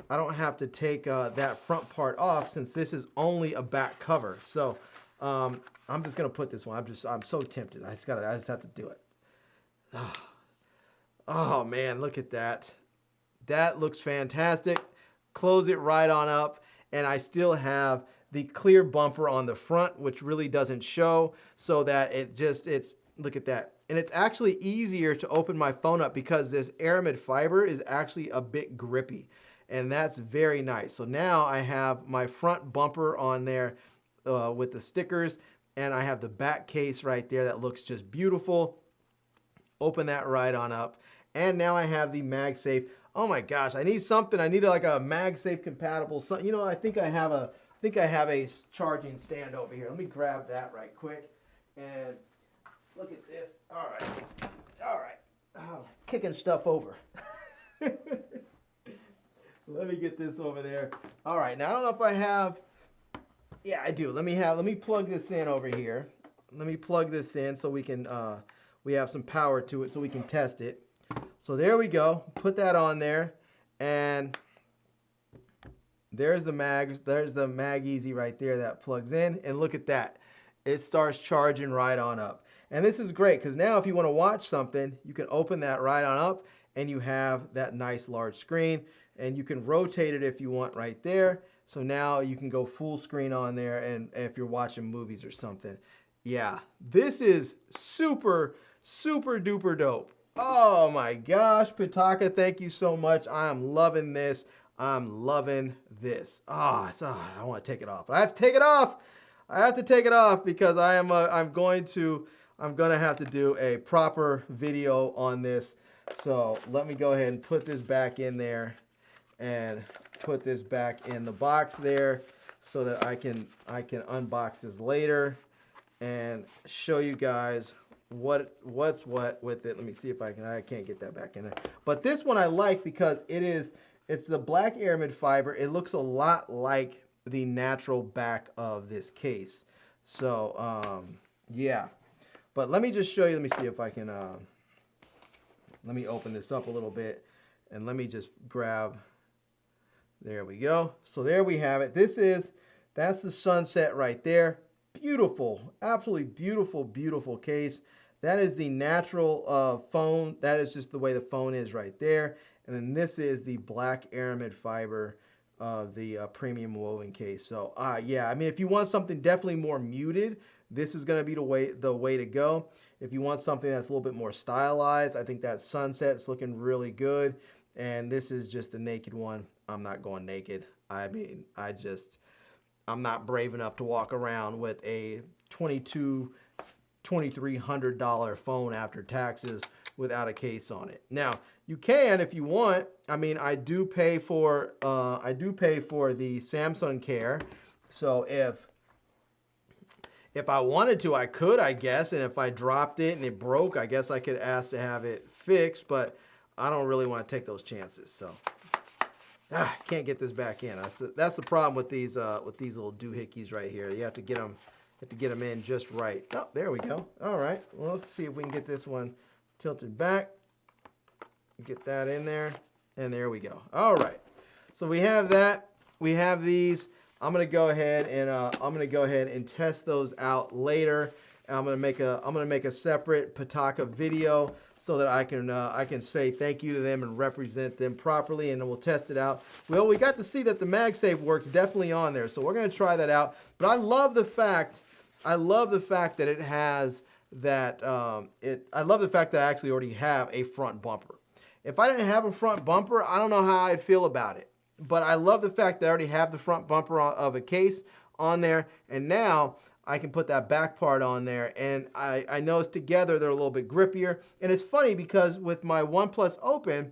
that front part off since this is only a back cover. So I'm just gonna put this one. I'm so tempted. I just have to do it. Oh man, look at that. That looks fantastic. Close it right on up. And I still have the clear bumper on the front, which really doesn't show, so that look at that. And it's actually easier to open my phone up because this aramid fiber is actually a bit grippy. And that's very nice. So now I have my front bumper on there with the stickers, and I have the back case right there that looks just beautiful. Open that right on up. And now I have the MagSafe. Oh my gosh, I need something. I need like a MagSafe compatible. You know, I think I have a charging stand over here. Let me grab that right quick. And look at this. All right. Oh, kicking stuff over. Let me get this over there. All right, now I don't know if I have. Yeah, I do. Let me plug this in over here. Let me plug this in so we can we have some power to it so we can test it. So there we go. Put that on there, and there's the Mag Easy right there that plugs in, and look at that. It starts charging right on up. And this is great because now if you want to watch something, you can open that right on up, and you have that nice large screen, and you can rotate it if you want right there. So now you can go full screen on there, and if you're watching movies or something. Yeah, this is super, super duper dope. Oh my gosh, Pitaka, thank you so much. I am loving this. I'm loving this. I want to take it off. But I have to take it off. I have to take it off because I'm going to have to do a proper video on this. So let me go ahead and put this back in there and put this back in the box there so that I can unbox this later and show you guys what's what with it. Let me see if I can't get that back in there. But this one I like because it's the black aramid fiber. It looks a lot like the natural back of this case. So yeah. But let me just show you. Let me see if I can let me open this up a little bit and let me just grab. There we go. So there we have it. That's the Sunset right there. Beautiful, absolutely beautiful, beautiful case. That is the natural phone. That is just the way the phone is right there. And then this is the black aramid fiber of the premium woven case. So yeah, I mean, if you want something definitely more muted, this is going to be the way to go. If you want something that's a little bit more stylized, I think that Sunset's looking really good. And this is just the naked one. I'm not going naked. I mean, I'm not brave enough to walk around with a $2,300 phone after taxes without a case on it. Now, you can if you want. I mean, I do pay for the Samsung Care. So if I wanted to, I could, I guess. And if I dropped it and it broke, I guess I could ask to have it fixed. But I don't really want to take those chances. So Can't get this back in. That's the problem with these little doohickeys right here. You have to get them in just right. Oh, there we go. All right. Well, let's see if we can get this one tilted back. Get that in there, and there we go. All right. So we have that. We have these. I'm gonna go ahead and test those out later. I'm gonna make a separate Pitaka video so that I can say thank you to them and represent them properly, and then we'll test it out. Well, we got to see that the MagSafe works definitely on there, so we're gonna try that out. But I love the fact that it has that. I love the fact that I actually already have a front bumper. If I didn't have a front bumper, I don't know how I'd feel about it. But I love the fact that I already have the front bumper of a case on there, and now I can put that back part on there, and I noticed together they're a little bit grippier. And it's funny because with my OnePlus Open,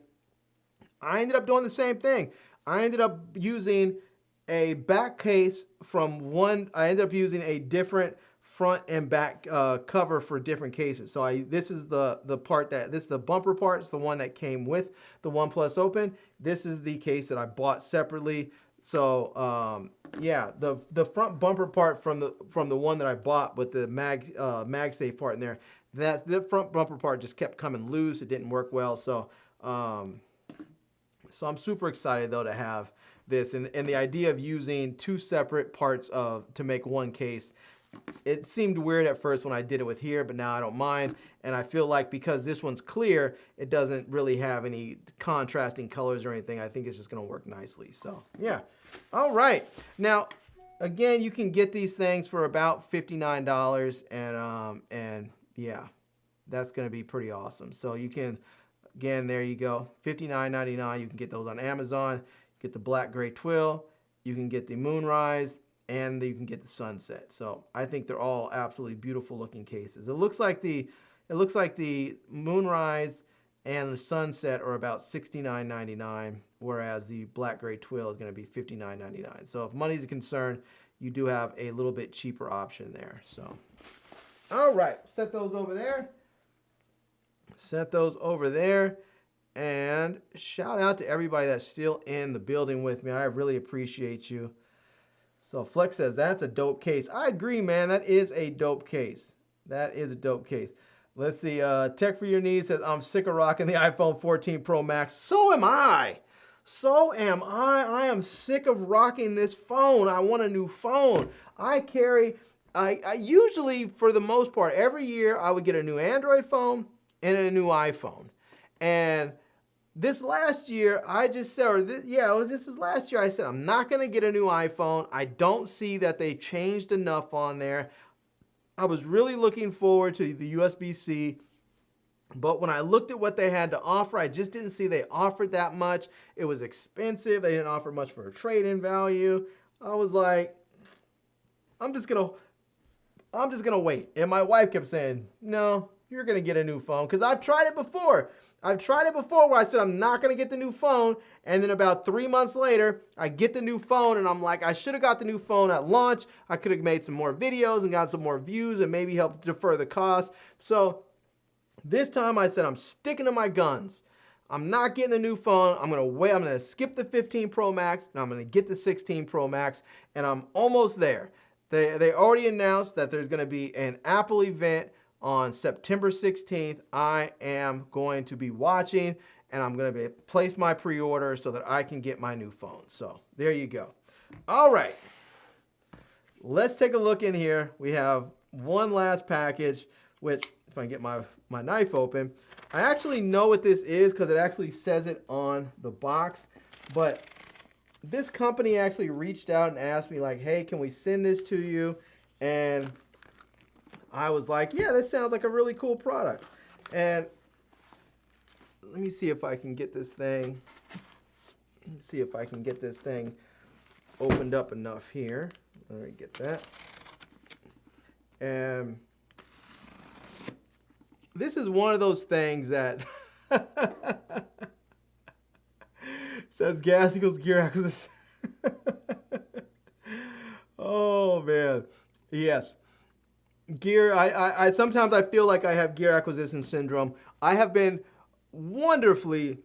I ended up doing the same thing. I ended up using a back case I ended up using a different front and back cover for different cases. So this is the bumper part. It's the one that came with the OnePlus Open. This is the case that I bought separately. So yeah, the front bumper part from the one that I bought with the MagSafe part in there, the front bumper part just kept coming loose. It didn't work well. So I'm super excited though to have this, and the idea of using two separate parts to make one case. It seemed weird at first when I did it with here, but now I don't mind. And I feel like because this one's clear, it doesn't really have any contrasting colors or anything. I think it's just going to work nicely. So, yeah. All right. Now, again, you can get these things for about $59. And yeah, that's going to be pretty awesome. So you can, again, there you go. $59.99. You can get those on Amazon. Get the black gray twill. You can get the Moonrise. And you can get the Sunset. So I think they're all absolutely beautiful looking cases. It looks like the Moonrise and the Sunset are about $69.99, whereas the black gray twill is going to be $59.99. So if money's a concern, you do have a little bit cheaper option there. So, all right, set those over there. Set those over there. And shout out to everybody that's still in the building with me. I really appreciate you. So Flex says, that's a dope case. I agree, man. That is a dope case. That is a dope case. Let's see. Tech for Your Needs says, I'm sick of rocking the iPhone 14 Pro Max. So am I. So am I. I am sick of rocking this phone. I want a new phone. I usually, for the most part, every year I would get a new Android phone and a new iPhone. And this last year, this is last year, I said, I'm not going to get a new iPhone. I don't see that they changed enough on there. I was really looking forward to the USB-C, but when I looked at what they had to offer, I just didn't see they offered that much. It was expensive. They didn't offer much for a trade-in value. I was like, I'm just going to wait. And my wife kept saying, no, you're going to get a new phone, because I've tried it before. Where I said I'm not going to get the new phone, and then about 3 months later, I get the new phone, and I'm like, I should have got the new phone at launch. I could have made some more videos and got some more views and maybe helped defer the cost. So this time I said I'm sticking to my guns. I'm not getting the new phone. I'm going to wait. I'm going to skip the 15 Pro Max, and I'm going to get the 16 Pro Max, and I'm almost there. They already announced that there's going to be an Apple event on September 16th. I am going to be watching, and I'm going to place my pre-order so that I can get my new phone. So there you go. All right. Let's take a look in here. We have one last package, which if I can get my knife open, I actually know what this is because it actually says it on the box. But this company actually reached out and asked me like, hey, can we send this to you? And I was like, yeah, this sounds like a really cool product. And let me see if I can get this thing. Opened up enough here. Let me get that. And this is one of those things that says gas equals gear acquisition. Oh man, yes. Gear, I sometimes I feel like I have gear acquisition syndrome. I have been wonderfully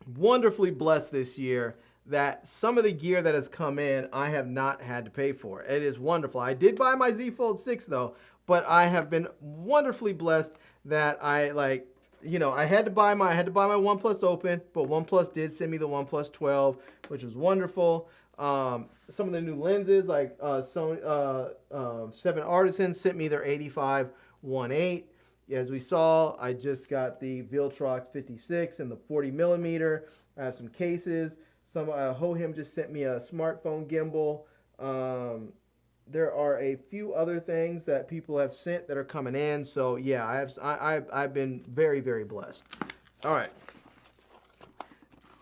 blessed this year that some of the gear that has come in, I have not had to pay for. It is wonderful. I did buy my Z Fold 6 though, but I have been wonderfully blessed that I had to buy my OnePlus Open, but OnePlus did send me the OnePlus 12, which was wonderful. Some of the new lenses, like Sony 7 Artisan sent me their 85-1.8. As we saw, I just got the Viltrox 56 and the 40 millimeter. I have some cases. Some Hohem just sent me a smartphone gimbal. There are a few other things that people have sent that are coming in. So yeah, I've been very, very blessed. All right.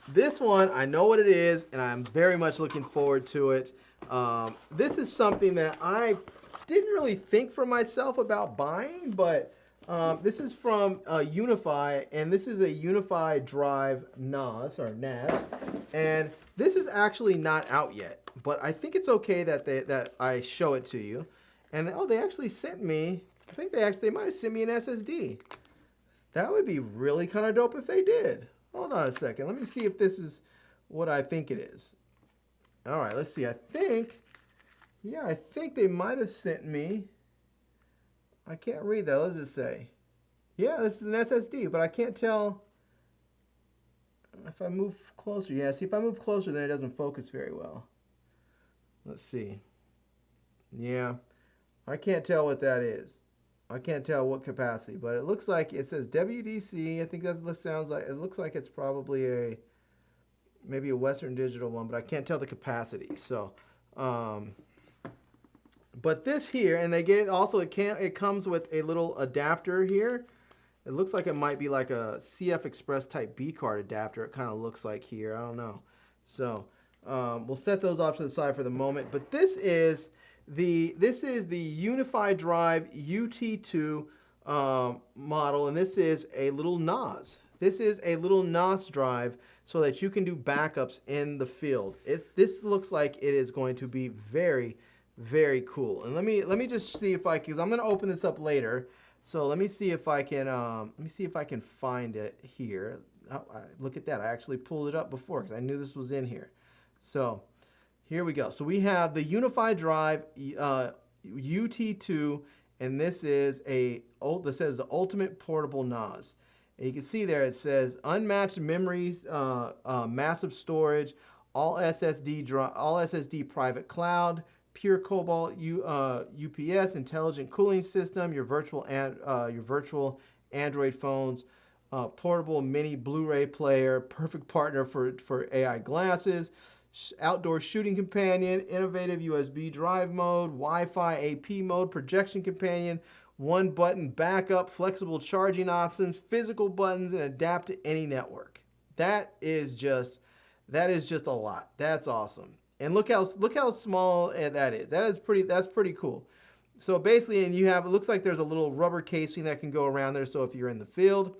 This one, I know what it is, and I'm very much looking forward to it. This is something that I didn't really think for myself about buying, but this is from Unify, and this is a Unify Drive NAS, and this is actually not out yet, but I think it's okay that I show it to you. And they actually sent me, I think they might have sent me an SSD. That would be really kind of dope if they did. Hold on a second, let me see if this is what I think it is. All right, let's see. I think they might have sent me, I can't read that. What does it say? Yeah, this is an SSD, but I can't tell if I move closer. Yeah, see, if I move closer, then it doesn't focus very well. Let's see. Yeah, I can't tell what that is. I can't tell what capacity, but it looks like it says WDC. I think that sounds like, it looks like it's probably maybe a Western Digital one, but I can't tell the capacity. So, but this here, and they gave also, it comes with a little adapter here. It looks like it might be like a CF Express type B card adapter. It kind of looks like here. I don't know. So we'll set those off to the side for the moment. But this is the Unify Drive UT2 model, and this is a little NAS. This is a little NAS drive so that you can do backups in the field. This looks like it is going to be very, very cool. And let me just see if because I'm going to open this up later. So let me see if I can find it here. Oh, look at that. I actually pulled it up before because I knew this was in here. So here we go. So we have the Unify Drive UT2, and this is that says the ultimate portable NAS. And you can see there it says unmatched memories, massive storage, all SSD private cloud, pure Cobalt UPS intelligent cooling system, your virtual Android phones, portable mini Blu-ray player, perfect partner for AI glasses, outdoor shooting companion, innovative USB drive mode, Wi-Fi AP mode, projection companion, one button backup, flexible charging options, physical buttons, and adapt to any network. That is just a lot. That's awesome. And look how small that is. That's pretty cool. So basically, and it looks like there's a little rubber casing that can go around there. So if you're in the field,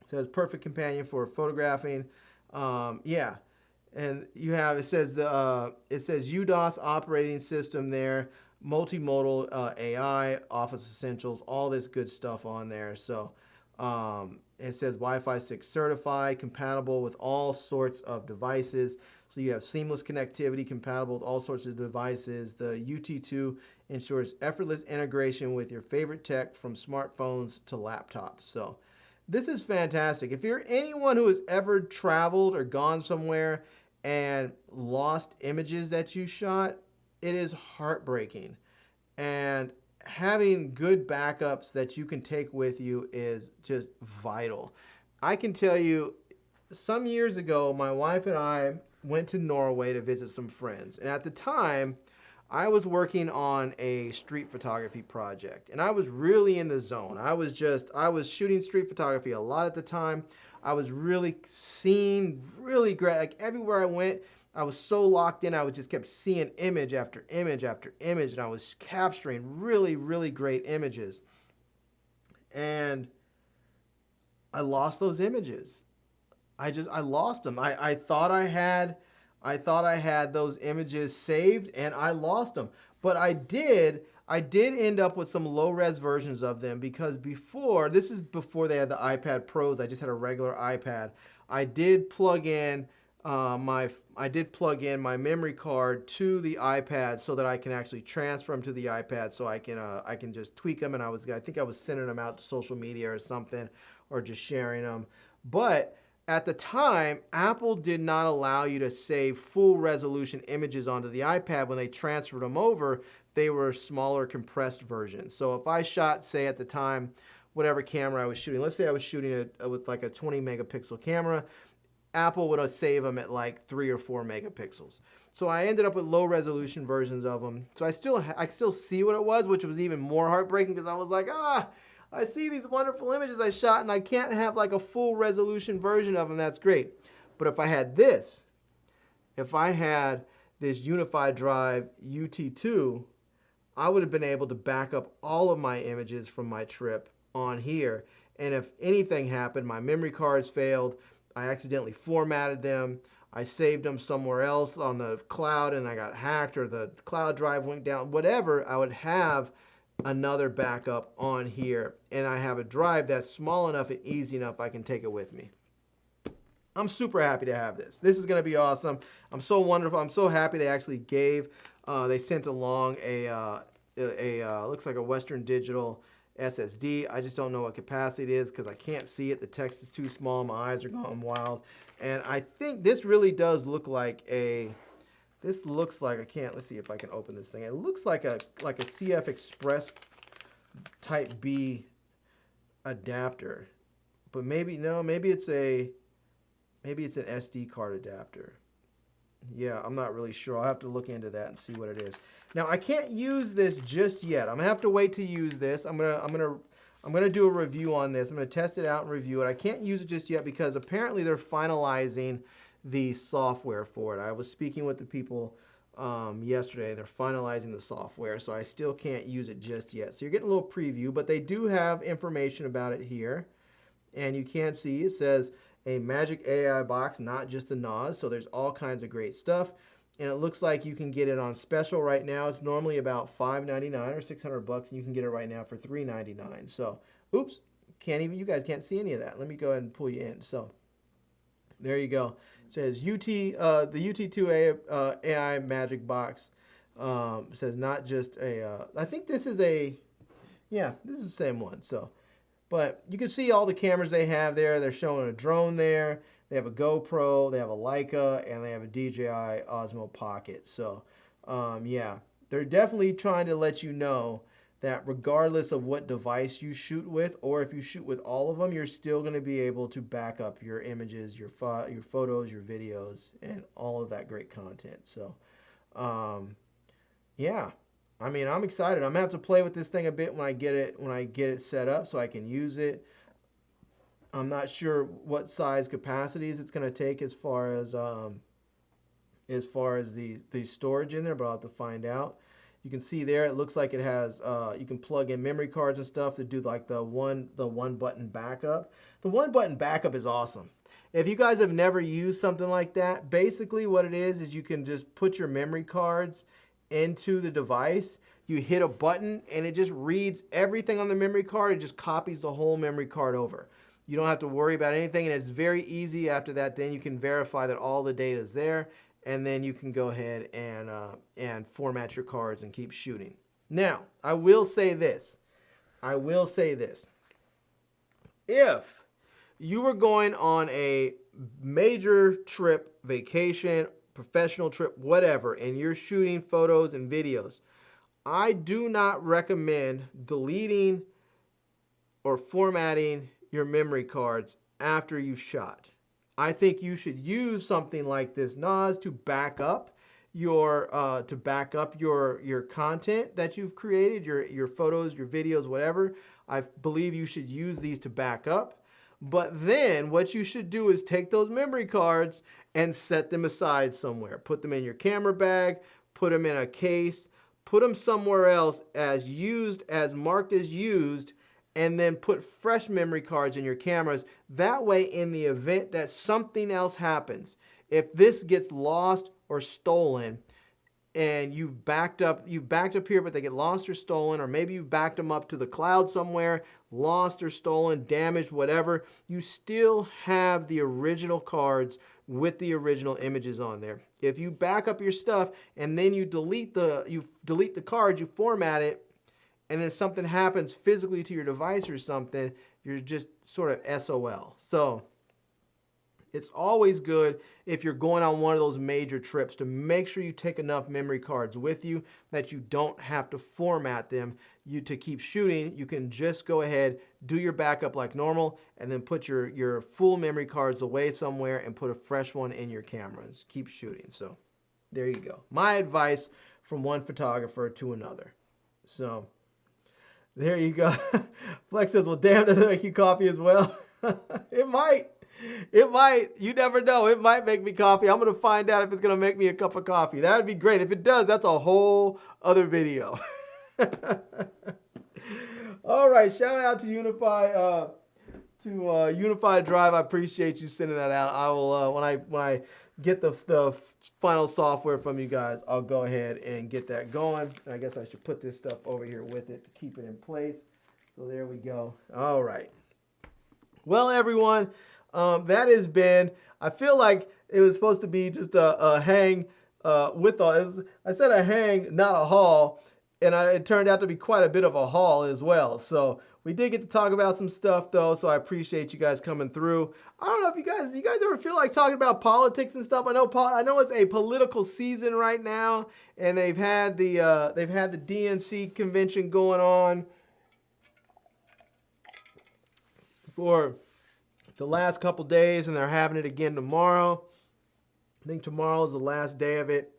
it says perfect companion for photographing. Yeah. And it says UDOS operating system there, multimodal AI, Office Essentials, all this good stuff on there. So it says Wi-Fi 6 certified, compatible with all sorts of devices. So you have seamless connectivity, compatible with all sorts of devices. The UT2 ensures effortless integration with your favorite tech from smartphones to laptops. So this is fantastic. If you're anyone who has ever traveled or gone somewhere and lost images that you shot, it is heartbreaking. And having good backups that you can take with you is just vital. I can tell you, some years ago, my wife and I went to Norway to visit some friends. And at the time, I was working on a street photography project, and I was really in the zone. I was shooting street photography a lot at the time. I was really seeing really great, like everywhere I went, I was so locked in. I just kept seeing image after image after image, and I was capturing really, really great images. And I lost those images. I lost them. I thought I had those images saved, and I lost them. But I did end up with some low-res versions of them, because this is before they had the iPad Pros. I just had a regular iPad. I did plug in I did plug in my memory card to the iPad so that I can actually transfer them to the iPad, so I can just tweak them. And I think I was sending them out to social media or something, or just sharing them. But at the time, Apple did not allow you to save full resolution images onto the iPad. When they transferred them over, they were smaller compressed versions. So if I shot, say at the time, whatever camera I was shooting, let's say I was shooting with like a 20 megapixel camera, Apple would save them at like 3 or 4 megapixels. So I ended up with low resolution versions of them. So I still see what it was, which was even more heartbreaking, because I was like, I see these wonderful images I shot and I can't have like a full resolution version of them. That's great. But if I had this Unified Drive UT2, I would have been able to back up all of my images from my trip on here. And if anything happened, my memory cards failed, I accidentally formatted them, I saved them somewhere else on the cloud and I got hacked, or the cloud drive went down, whatever, I would have another backup on here. And I have a drive that's small enough and easy enough I can take it with me. I'm super happy to have this. This is going to be awesome. I'm so wonderful. I'm so happy they actually they sent along a looks like a Western Digital SSD. I just don't know what capacity it is because I can't see it. The text is too small. My eyes are going wild. And I think this really does look like let's see if I can open this thing. It looks like a CF Express Type B adapter. But maybe it's an SD card adapter. Yeah, I'm not really sure. I'll have to look into that and see what it is. Now, I can't use this just yet. I'm gonna have to wait to use this. I'm gonna do a review on this. I'm gonna test it out and review it. I can't use it just yet because apparently they're finalizing the software for it. I was speaking with the people yesterday. They're finalizing the software, so I still can't use it just yet. So you're getting a little preview, but they do have information about it here, and you can see it says a Magic AI box, not just a NOS. So there's all kinds of great stuff. And it looks like you can get it on special right now. It's normally about $5.99 or $600, and you can get it right now for $3.99. So, oops, you guys can't see any of that. Let me go ahead and pull you in. So, there you go. It says the UT2 AI Magic Box. It says not just I think this is this is the same one. So, but you can see all the cameras they have there. They're showing a drone there. They have a GoPro, they have a Leica, and they have a DJI Osmo Pocket. So, they're definitely trying to let you know that regardless of what device you shoot with, or if you shoot with all of them, you're still going to be able to back up your images, your photos, your videos, and all of that great content. So, I mean, I'm excited. I'm gonna have to play with this thing a bit when I get it set up so I can use it. I'm not sure what size capacities it's going to take as far as the storage in there, but I'll have to find out. You can see there, it looks like it has, you can plug in memory cards and stuff to do like the one button backup. The one button backup is awesome. If you guys have never used something like that, basically what it is you can just put your memory cards into the device. You hit a button and it just reads everything on the memory card. It just copies the whole memory card over. You don't have to worry about anything, and it's very easy after that. Then you can verify that all the data is there, and then you can go ahead and format your cards and keep shooting. Now, I will say this. If you were going on a major trip, vacation, professional trip, whatever, and you're shooting photos and videos, I do not recommend deleting or formatting your memory cards after you've shot. I think you should use something like this NOS to back up your content that you've created, your photos, your videos, whatever. I believe you should use these to back up. But then what you should do is take those memory cards and set them aside somewhere. Put them in your camera bag, put them in a case, put them somewhere else as marked as used, and then put fresh memory cards in your cameras. That way, in the event that something else happens, if this gets lost or stolen, and you've backed up here, but they get lost or stolen, or maybe you've backed them up to the cloud somewhere, lost or stolen, damaged, whatever, you still have the original cards with the original images on there. If you back up your stuff and then you delete the cards, you format it, and then something happens physically to your device or something, you're just sort of SOL. So it's always good if you're going on one of those major trips to make sure you take enough memory cards with you that you don't have to format them to keep shooting. You can just go ahead, do your backup like normal, and then put your full memory cards away somewhere and put a fresh one in your cameras. Keep shooting. So there you go. My advice from one photographer to another. So there you go. Flex says, well, damn, does it make you coffee as well? It might. It might. You never know. It might make me coffee. I'm going to find out if it's going to make me a cup of coffee. That would be great. If it does, that's a whole other video. All right. Shout out to Unify Drive. I appreciate you sending that out. I will when I get the final software from you guys, I'll go ahead and get that going. And I guess I should put this stuff over here with it to keep it in place. So there we go. All right. Well, everyone, that has been, I feel like it was supposed to be just a hang with all, I said a hang, not a haul, and it turned out to be quite a bit of a haul as well. So we did get to talk about some stuff though, so I appreciate you guys coming through. I don't know if you guys ever feel like talking about politics and stuff. I know it's a political season right now, and they've had the DNC convention going on for the last couple days, and they're having it again tomorrow. I think tomorrow is the last day of it.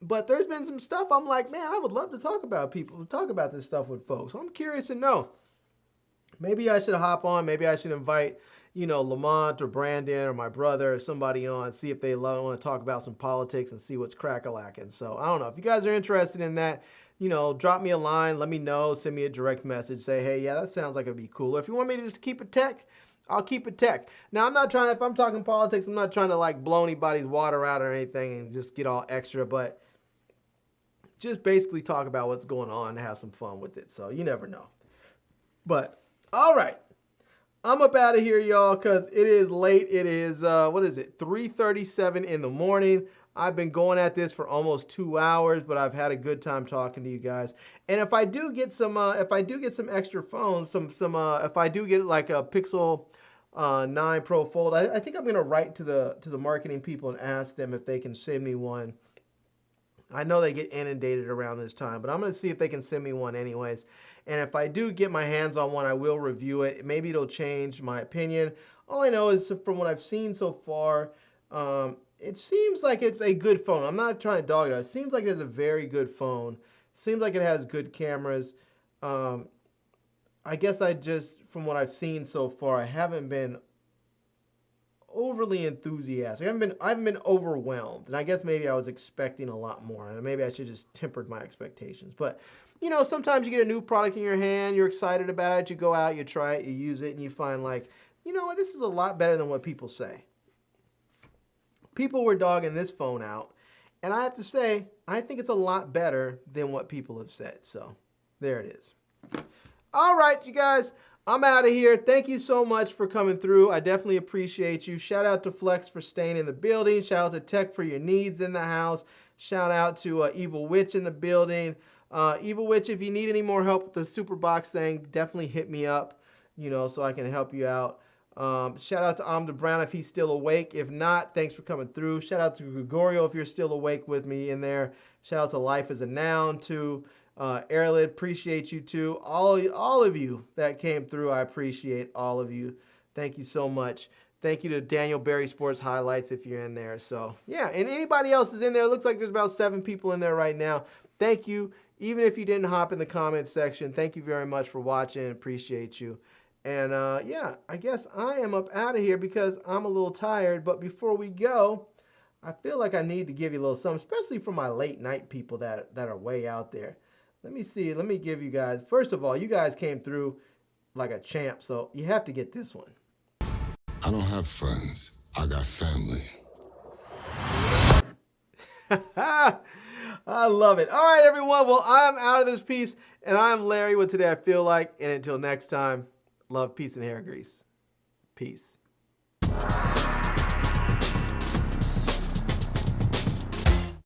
But there's been some stuff I'm like, man, I would love to talk about this stuff with folks. I'm curious to know. Maybe I should hop on. Maybe I should invite, Lamont or Brandon or my brother or somebody on, see if they want to talk about some politics and see what's crack-a-lacking. So I don't know. If you guys are interested in that, drop me a line, let me know, send me a direct message, say, hey, yeah, that sounds like it'd be cool. Or if you want me to just keep it tech, I'll keep it tech. Now, if I'm talking politics, I'm not trying to like blow anybody's water out or anything and just get all extra, but just basically talk about what's going on and have some fun with it. So you never know. But all right, I'm up out of here, y'all, because it is late. It is, 3:37 in the morning. I've been going at this for almost 2 hours, but I've had a good time talking to you guys. And if I do get some extra phones, if I do get like a Pixel 9 Pro Fold, I think I'm gonna write to the marketing people and ask them if they can send me one. I know they get inundated around this time, but I'm gonna see if they can send me one anyways. And if I do get my hands on one, I will review it. Maybe it'll change my opinion. All I know is from what I've seen so far, it seems like it's a good phone. I'm not trying to dog it out. It seems like it's a very good phone. Seems like it has good cameras. I guess from what I've seen so far, I haven't been overly enthusiastic. I haven't been overwhelmed. And I guess maybe I was expecting a lot more. And maybe I should just tempered my expectations. But, sometimes you get a new product in your hand, you're excited about it, you go out, you try it, you use it, and you find like, what, this is a lot better than what people say. People were dogging this phone out, and I have to say, I think it's a lot better than what people have said. So there it is. All right, you guys, I'm out of here. Thank you so much for coming through. I definitely appreciate you. Shout out to Flex for staying in the building. Shout out to Tech for your needs in the house. Shout out to Evil Witch in the building. Evil Witch, if you need any more help with the super box thing, definitely hit me up, so I can help you out. Shout out to Amda Brown if he's still awake. If not, thanks for coming through. Shout out to Gregorio if you're still awake with me in there. Shout out to Life as a Noun too. Airlid, appreciate you too. All of you that came through, I appreciate all of you. Thank you so much. Thank you to Daniel Berry Sports Highlights if you're in there. So yeah, and anybody else is in there. It looks like there's about 7 people in there right now. Thank you. Even if you didn't hop in the comments section, thank you very much for watching. Appreciate you. And yeah, I guess I am up out of here because I'm a little tired. But before we go, I feel like I need to give you a little something, especially for my late night people that are way out there. Let me see. Let me give you guys, first of all, you guys came through like a champ, so you have to get this one. I don't have friends. I got family. I love it. All right, everyone. Well, I'm out of this piece, and I'm Larry with Today I Feel Like. And until next time, Love, peace, and hair grease. Peace.